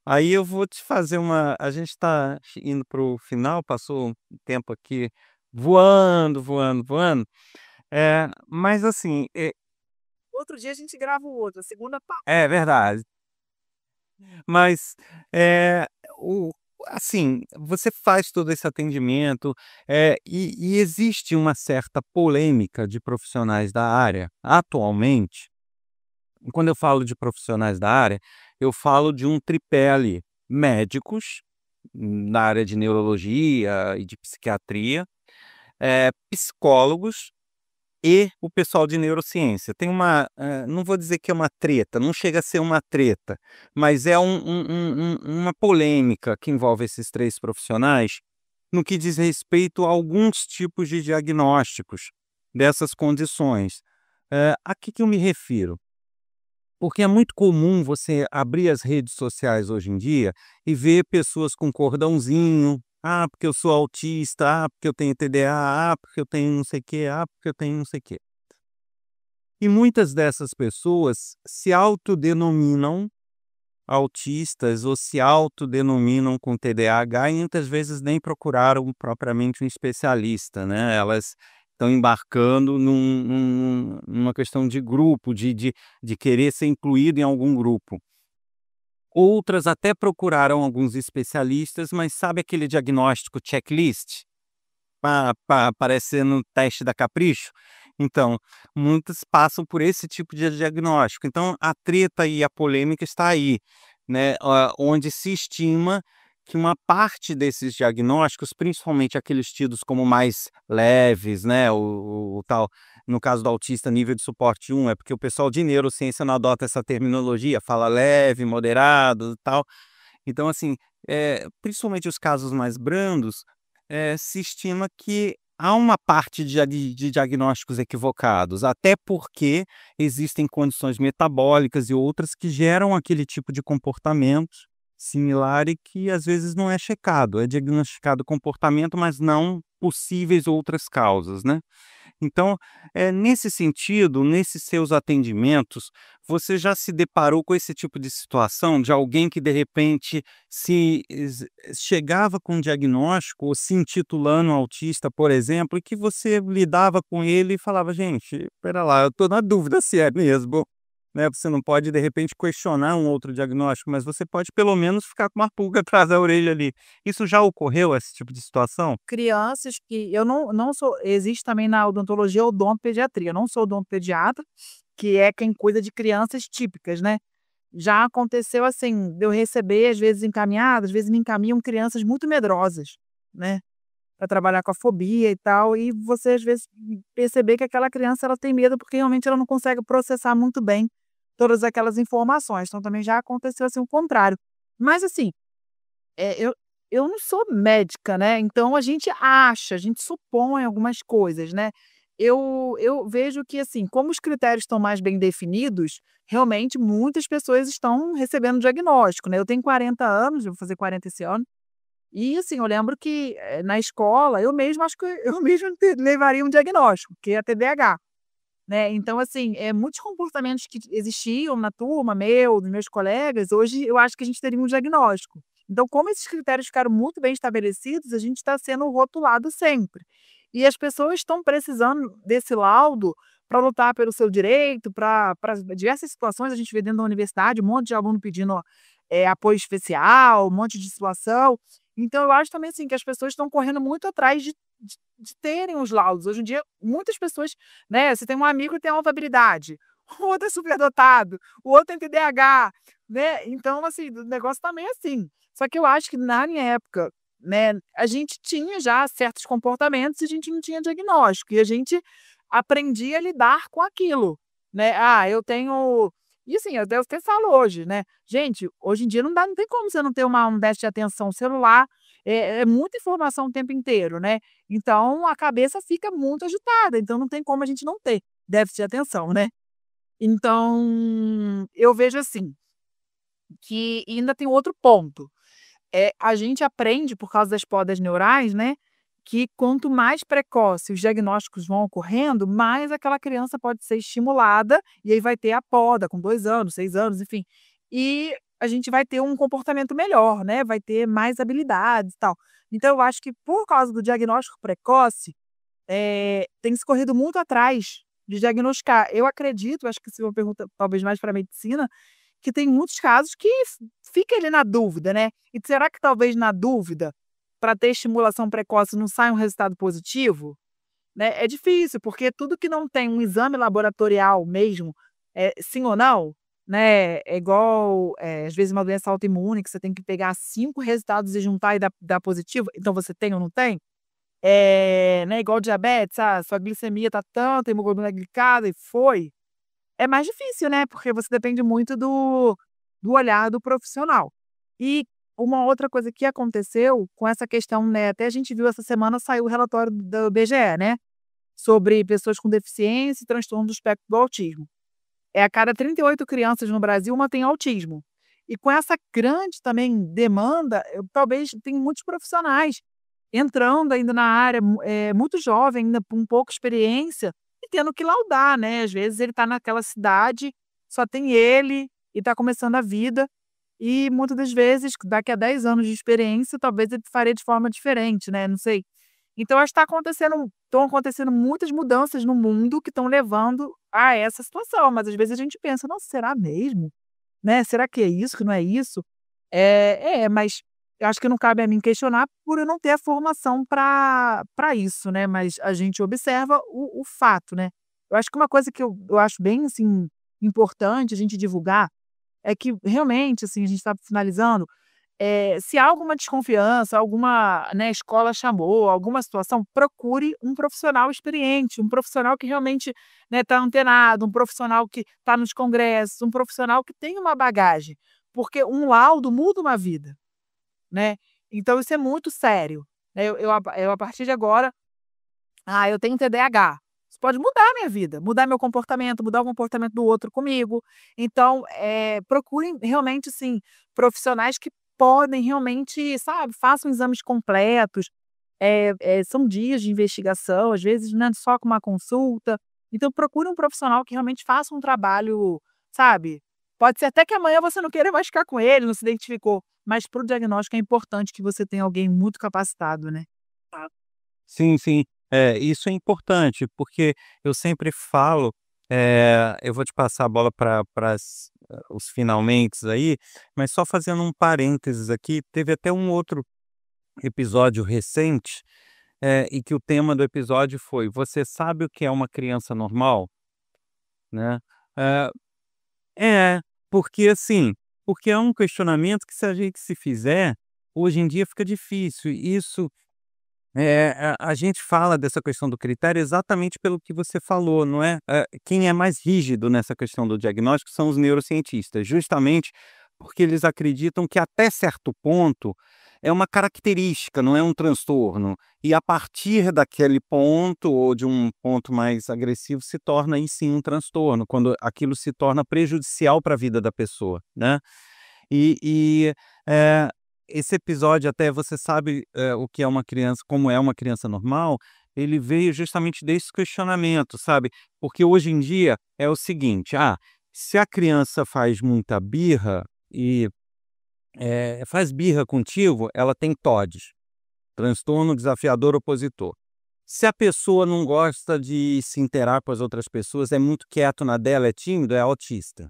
Aí eu vou te fazer uma, a gente está indo para o final, passou um tempo aqui voando, voando, voando, mas assim, Outro dia a gente grava o outro, a segunda parte. é verdade. Mas, eh, o assim, você faz todo esse atendimento, e existe uma certa polêmica de profissionais da área, atualmente. E quando eu falo de profissionais da área, eu falo de um tripé ali: médicos, na área de neurologia e de psiquiatria, psicólogos e o pessoal de neurociência. Tem uma, não vou dizer que é uma treta, não chega a ser uma treta, mas é uma polêmica que envolve esses 3 profissionais, no que diz respeito a alguns tipos de diagnósticos dessas condições. A que eu me refiro? Porque é muito comum você abrir as redes sociais hoje em dia e ver pessoas com cordãozinho: "Ah, porque eu sou autista. Ah, porque eu tenho TDA. Ah, porque eu tenho não sei o quê. Ah, porque eu tenho não sei o quê". E muitas dessas pessoas se autodenominam autistas ou se autodenominam com TDAH e muitas vezes nem procuraram propriamente um especialista, né. Elas estão embarcando numa questão de grupo, de querer ser incluído em algum grupo. Outras até procuraram alguns especialistas, mas sabe aquele diagnóstico checklist? Parecendo teste da Capricho? Então, muitas passam por esse tipo de diagnóstico. Então a treta e a polêmica está aí, né, onde se estima que uma parte desses diagnósticos, principalmente aqueles tidos como mais leves, né, o tal, no caso do autista nível de suporte 1, é porque o pessoal de neurociência não adota essa terminologia, fala leve, moderado e tal. Então assim, principalmente os casos mais brandos, se estima que há uma parte de diagnósticos equivocados, até porque existem condições metabólicas e outras que geram aquele tipo de comportamento similar e que às vezes não é checado, é diagnosticado comportamento, mas não possíveis outras causas, né. Então, nesse sentido, nesses seus atendimentos, você já se deparou com esse tipo de situação de alguém que de repente chegava com um diagnóstico ou se intitulando autista, por exemplo, e que você lidava com ele e falava: "Gente, espera lá, eu estou na dúvida se é mesmo", né, você não pode de repente questionar um outro diagnóstico, mas você pode pelo menos ficar com uma pulga atrás da orelha ali. Isso já ocorreu, esse tipo de situação? Crianças que eu não sou, existe também na odontologia odontopediatria, eu não sou odontopediatra, que é quem cuida de crianças típicas, né. Já aconteceu, assim, de eu receber, às vezes encaminhado, às vezes me encaminham crianças muito medrosas, né, para trabalhar com a fobia e tal, e você às vezes perceber que aquela criança ela tem medo, porque realmente ela não consegue processar muito bem todas aquelas informações, então também já aconteceu, assim, o contrário. Mas assim, eu não sou médica, né, então a gente acha, a gente supõe algumas coisas, né. Eu vejo que, assim, como os critérios estão mais bem definidos, realmente muitas pessoas estão recebendo diagnóstico, né. Eu tenho 40 anos, eu vou fazer 40 esse ano, e assim, eu lembro que, na escola, eu mesma acho que eu mesma levaria um diagnóstico, que é TDAH, né. Então assim, muitos comportamentos que existiam na turma, dos meus colegas, hoje eu acho que a gente teria um diagnóstico. Então, como esses critérios ficaram muito bem estabelecidos, a gente está sendo rotulado sempre. E as pessoas estão precisando desse laudo para lutar pelo seu direito, para diversas situações, a gente vê dentro da universidade um monte de aluno pedindo, apoio especial, um monte de situação. Então eu acho também, assim, que as pessoas estão correndo muito atrás de terem os laudos. Hoje em dia, muitas pessoas, né, você tem um amigo que tem alta habilidade, o outro é superdotado, o outro tem TDAH, né, então assim, o negócio tá meio assim. Só que eu acho que na minha época, né, a gente tinha já certos comportamentos e a gente não tinha diagnóstico, e a gente aprendia a lidar com aquilo, né. "Ah, eu tenho", e assim, eu até falo hoje, né, gente, hoje em dia não tem como você não ter um déficit de atenção. O celular é muita informação o tempo inteiro, né, então a cabeça fica muito agitada, então não tem como a gente não ter déficit de atenção, né. Então, eu vejo assim, que ainda tem outro ponto. A gente aprende por causa das podas neurais, né, que quanto mais precoce os diagnósticos vão ocorrendo, mais aquela criança pode ser estimulada, e aí vai ter a poda com 2 anos, 6 anos, enfim. E a gente vai ter um comportamento melhor, né, vai ter mais habilidades e tal. Então eu acho que por causa do diagnóstico precoce, tem se corrido muito atrás de diagnosticar. Eu acredito, acho que se uma pergunta talvez mais para medicina, que tem muitos casos que fica ali na dúvida, né. E será que talvez na dúvida, para ter estimulação precoce não sai um resultado positivo? Né, é difícil, porque tudo que não tem um exame laboratorial mesmo, sim ou não, né, é igual, às vezes uma doença autoimune que você tem que pegar 5 resultados e juntar e dar positivo, então você tem ou não tem? Né, igual diabetes, sua glicemia tá tanto, hemoglobina glicada e foi. É mais difícil, né, porque você depende muito do olhar do profissional. E uma outra coisa que aconteceu com essa questão, né, até a gente viu essa semana, saiu o relatório do IBGE, né, sobre pessoas com deficiência e transtorno do espectro do autismo. A cada 38 crianças no Brasil, uma tem autismo. E com essa grande também demanda, talvez tem muitos profissionais entrando ainda na área, muito jovem, ainda com pouca experiência, e tendo que laudar, né. Às vezes ele está naquela cidade, só tem ele, e está começando a vida, e muitas das vezes, daqui a 10 anos de experiência, talvez ele faria de forma diferente, né, não sei. Então acho que estão acontecendo muitas mudanças no mundo que estão levando a essa situação, mas às vezes a gente pensa: "Nossa, será mesmo?", né, "Será que é isso, que não é isso?". Mas eu acho que não cabe a mim questionar por eu não ter a formação para isso, né, mas a gente observa o fato, né. Eu acho que uma coisa que eu acho bem, assim, importante a gente divulgar, é que realmente, assim, a gente está finalizando, se há alguma desconfiança, alguma, né, escola chamou, alguma situação, procure um profissional experiente, um profissional que realmente, né, está antenado, um profissional que está nos congressos, um profissional que tem uma bagagem, porque um laudo muda uma vida, né. Então isso é muito sério, né. Eu a partir de agora, eu tenho TDAH, isso pode mudar a minha vida, mudar meu comportamento, mudar o comportamento do outro comigo. Então, procurem realmente, assim, profissionais que podem realmente, sabe, façam exames completos, são dias de investigação, às vezes não é só com uma consulta. Então procure um profissional que realmente faça um trabalho, sabe. Pode ser até que amanhã você não queira mais ficar com ele, não se identificou, mas para o diagnóstico é importante que você tenha alguém muito capacitado, né. Sim, sim. Isso é importante, porque eu sempre falo, eu vou te passar a bola para os finalmentes aí, mas só fazendo um parênteses aqui, teve até um outro episódio recente, e que o tema do episódio foi: "Você sabe o que é uma criança normal?", né. Eh, é, porque assim, porque é um questionamento que se a gente se fizer, hoje em dia fica difícil. Isso a gente fala dessa questão do critério exatamente pelo que você falou, não é? Quem é mais rígido nessa questão do diagnóstico são os neurocientistas, justamente porque eles acreditam que até certo ponto é uma característica, não é um transtorno. E a partir daquele ponto, ou de um ponto mais agressivo, se torna aí sim um transtorno, quando aquilo se torna prejudicial para a vida da pessoa, né? E esse episódio até você sabe, o que é uma criança, como é uma criança normal, ele veio justamente desse questionamento, sabe. Porque hoje em dia é o seguinte: se a criança faz muita birra e, faz birra contigo, ela tem TOD, transtorno desafiador opositor. Se a pessoa não gosta de se interar com as outras pessoas, é muito quieto na dela, é tímido, é autista.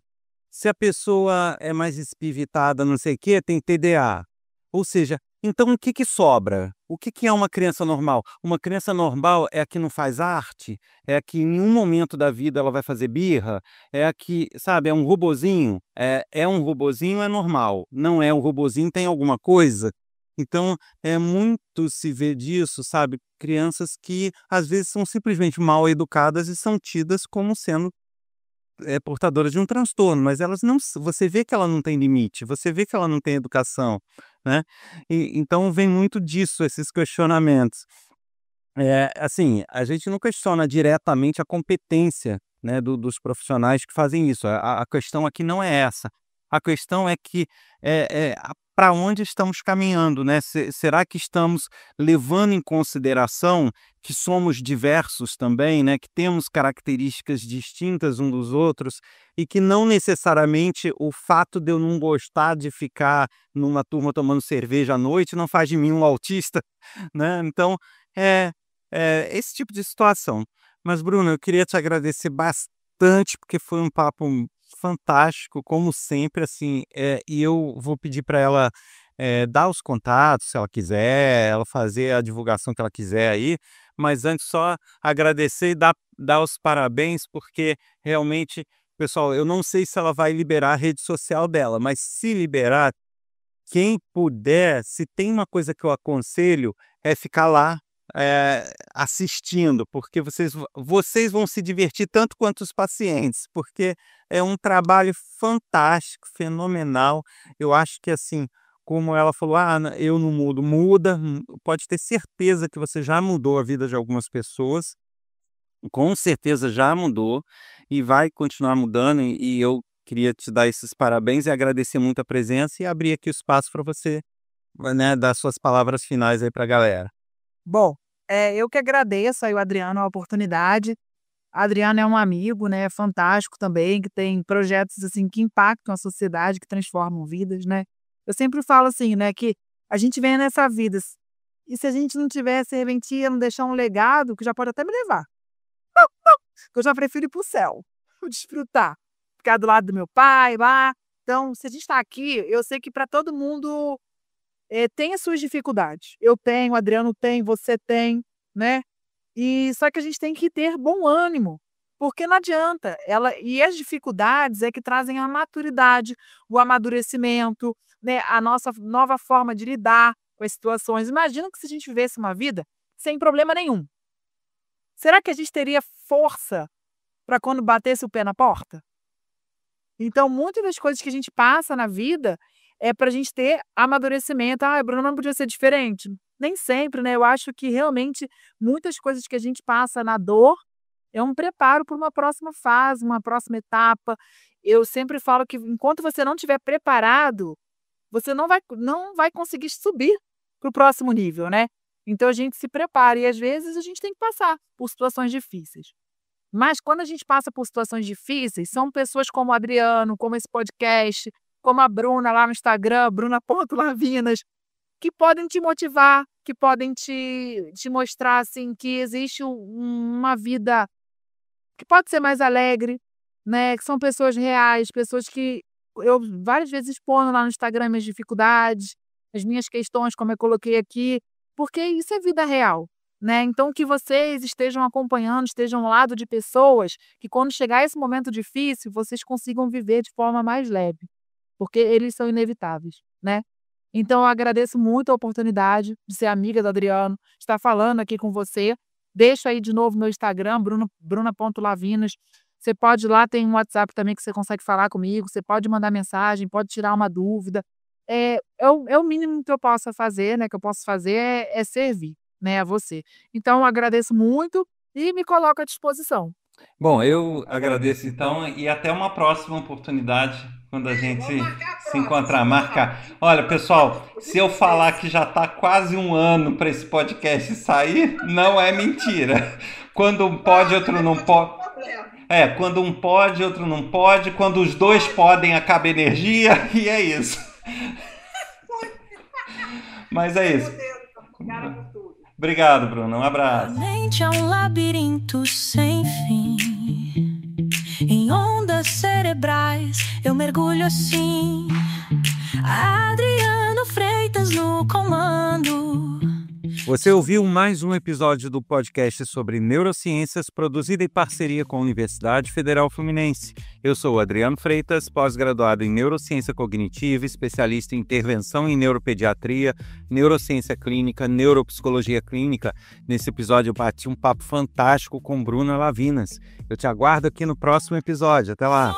Se a pessoa é mais espivitada, não sei o quê, tem TDA. Ou seja, então o que que sobra? O que que é uma criança normal? Uma criança normal é a que não faz arte? É a que em um momento da vida ela vai fazer birra? É a que, sabe, é um robozinho? É um robozinho, é normal. Não é um robozinho, tem alguma coisa? Então, é muito se vê disso, sabe? Crianças que às vezes são simplesmente mal educadas e são tidas como sendo portadora de um transtorno, mas elas não s você vê que ela não tem limite, você vê que ela não tem educação, né. E então vem muito disso, esses questionamentos. Assim, a gente não questiona diretamente a competência, né, dos profissionais que fazem isso, a questão aqui não é essa, a questão é que, pra onde estamos caminhando, né, será que estamos levando em consideração que somos diversos também, né, que temos características distintas um dos outros, e que não necessariamente o fato de eu não gostar de ficar numa turma tomando cerveja à noite não faz de mim um autista, né, então, é esse tipo de situação. Mas Bruno, eu queria te agradecer bastante, porque foi um papo fantástico, como sempre, assim, e eu vou pedir para ela, dar os contatos, se ela quiser, ela fazer a divulgação que ela quiser aí, mas antes só agradecer e dar os parabéns, porque realmente, pessoal, eu não sei se ela vai liberar a rede social dela, mas se liberar, quem puder, se tem uma coisa que eu aconselho, é ficar lá, assistindo, porque vocês vão se divertir tanto quanto os pacientes, porque é um trabalho fantástico, fenomenal. Eu acho que, assim, como ela falou: "Ah, eu não mudo", muda, pode ter certeza que você já mudou a vida de algumas pessoas, com certeza já mudou e vai continuar mudando, e eu queria te dar esses parabéns e agradecer muito a presença e abrir aqui o espaço para você, né, dar suas palavras finais aí para a galera. Bom, eu que agradeço aí o Adriano a oportunidade. Adriano é um amigo, né, fantástico também, que tem projetos, assim, que impactam a sociedade, que transformam vidas, né. Eu sempre falo assim, né, que a gente vem nessa vida, e se a gente não tiver serventia, não deixar um legado, que já pode até me levar, que eu já prefiro ir para o céu, desfrutar, ficar do lado do meu pai lá. Então, se a gente está aqui, eu sei que para todo mundo, tem as suas dificuldades. Eu tenho, o Adriano tem, você tem, né. E só que a gente tem que ter bom ânimo, porque não adianta, e as dificuldades é que trazem a maturidade, o amadurecimento, né, a nossa nova forma de lidar com as situações. Imagina que se a gente vivesse uma vida sem problema nenhum, será que a gente teria força para quando batesse o pé na porta? Então, muitas das coisas que a gente passa na vida é para a gente ter amadurecimento. "Ah, Bruna, não podia ser diferente". Nem sempre, né, eu acho que realmente muitas coisas que a gente passa na dor é um preparo para uma próxima fase, uma próxima etapa. Eu sempre falo que enquanto você não estiver preparado, você não vai conseguir subir para o próximo nível, né. Então a gente se prepara e às vezes a gente tem que passar por situações difíceis. Mas quando a gente passa por situações difíceis, são pessoas como o Adriano, como esse podcast, como a Bruna lá no Instagram, bruna.lavinas, que podem te motivar, que podem te mostrar assim, que existe uma vida que pode ser mais alegre, né? Que são pessoas reais, pessoas que eu várias vezes expondo lá no Instagram minhas dificuldades, as minhas questões, como eu coloquei aqui, porque isso é vida real, né? Então que vocês estejam acompanhando, estejam ao lado de pessoas que quando chegar esse momento difícil, vocês consigam viver de forma mais leve, porque eles são inevitáveis, né? Então eu agradeço muito a oportunidade de ser amiga do Adriano, de estar falando aqui com você. Deixo aí de novo meu Instagram, bruna.lavinas. Você pode ir lá, tem um WhatsApp também que você consegue falar comigo, você pode mandar mensagem, pode tirar uma dúvida. É o mínimo que eu possa fazer, né, que eu posso fazer é servir, né, a você. Então eu agradeço muito e me coloco à disposição. Bom, eu agradeço então e até uma próxima oportunidade quando a gente se encontrar, marcar. Olha, pessoal, se eu falar que já está quase um ano para esse podcast sair, não é mentira. Quando um pode, outro não pode. Quando um pode, outro não pode. Quando os dois podem, acaba a energia e é isso. Mas é isso. Obrigado, Bruno. Um abraço. A mente é um labirinto sem fim. Em ondas cerebrais eu mergulho assim. Adriano Freitas no comando. Você ouviu mais um episódio do podcast sobre neurociências produzido em parceria com a Universidade Federal Fluminense. Eu sou o Adriano Freitas, pós-graduado em Neurociência Cognitiva, especialista em intervenção em neuropediatria, neurociência clínica, neuropsicologia clínica. Nesse episódio eu bati um papo fantástico com Bruna Lavinas. Eu te aguardo aqui no próximo episódio. Até lá!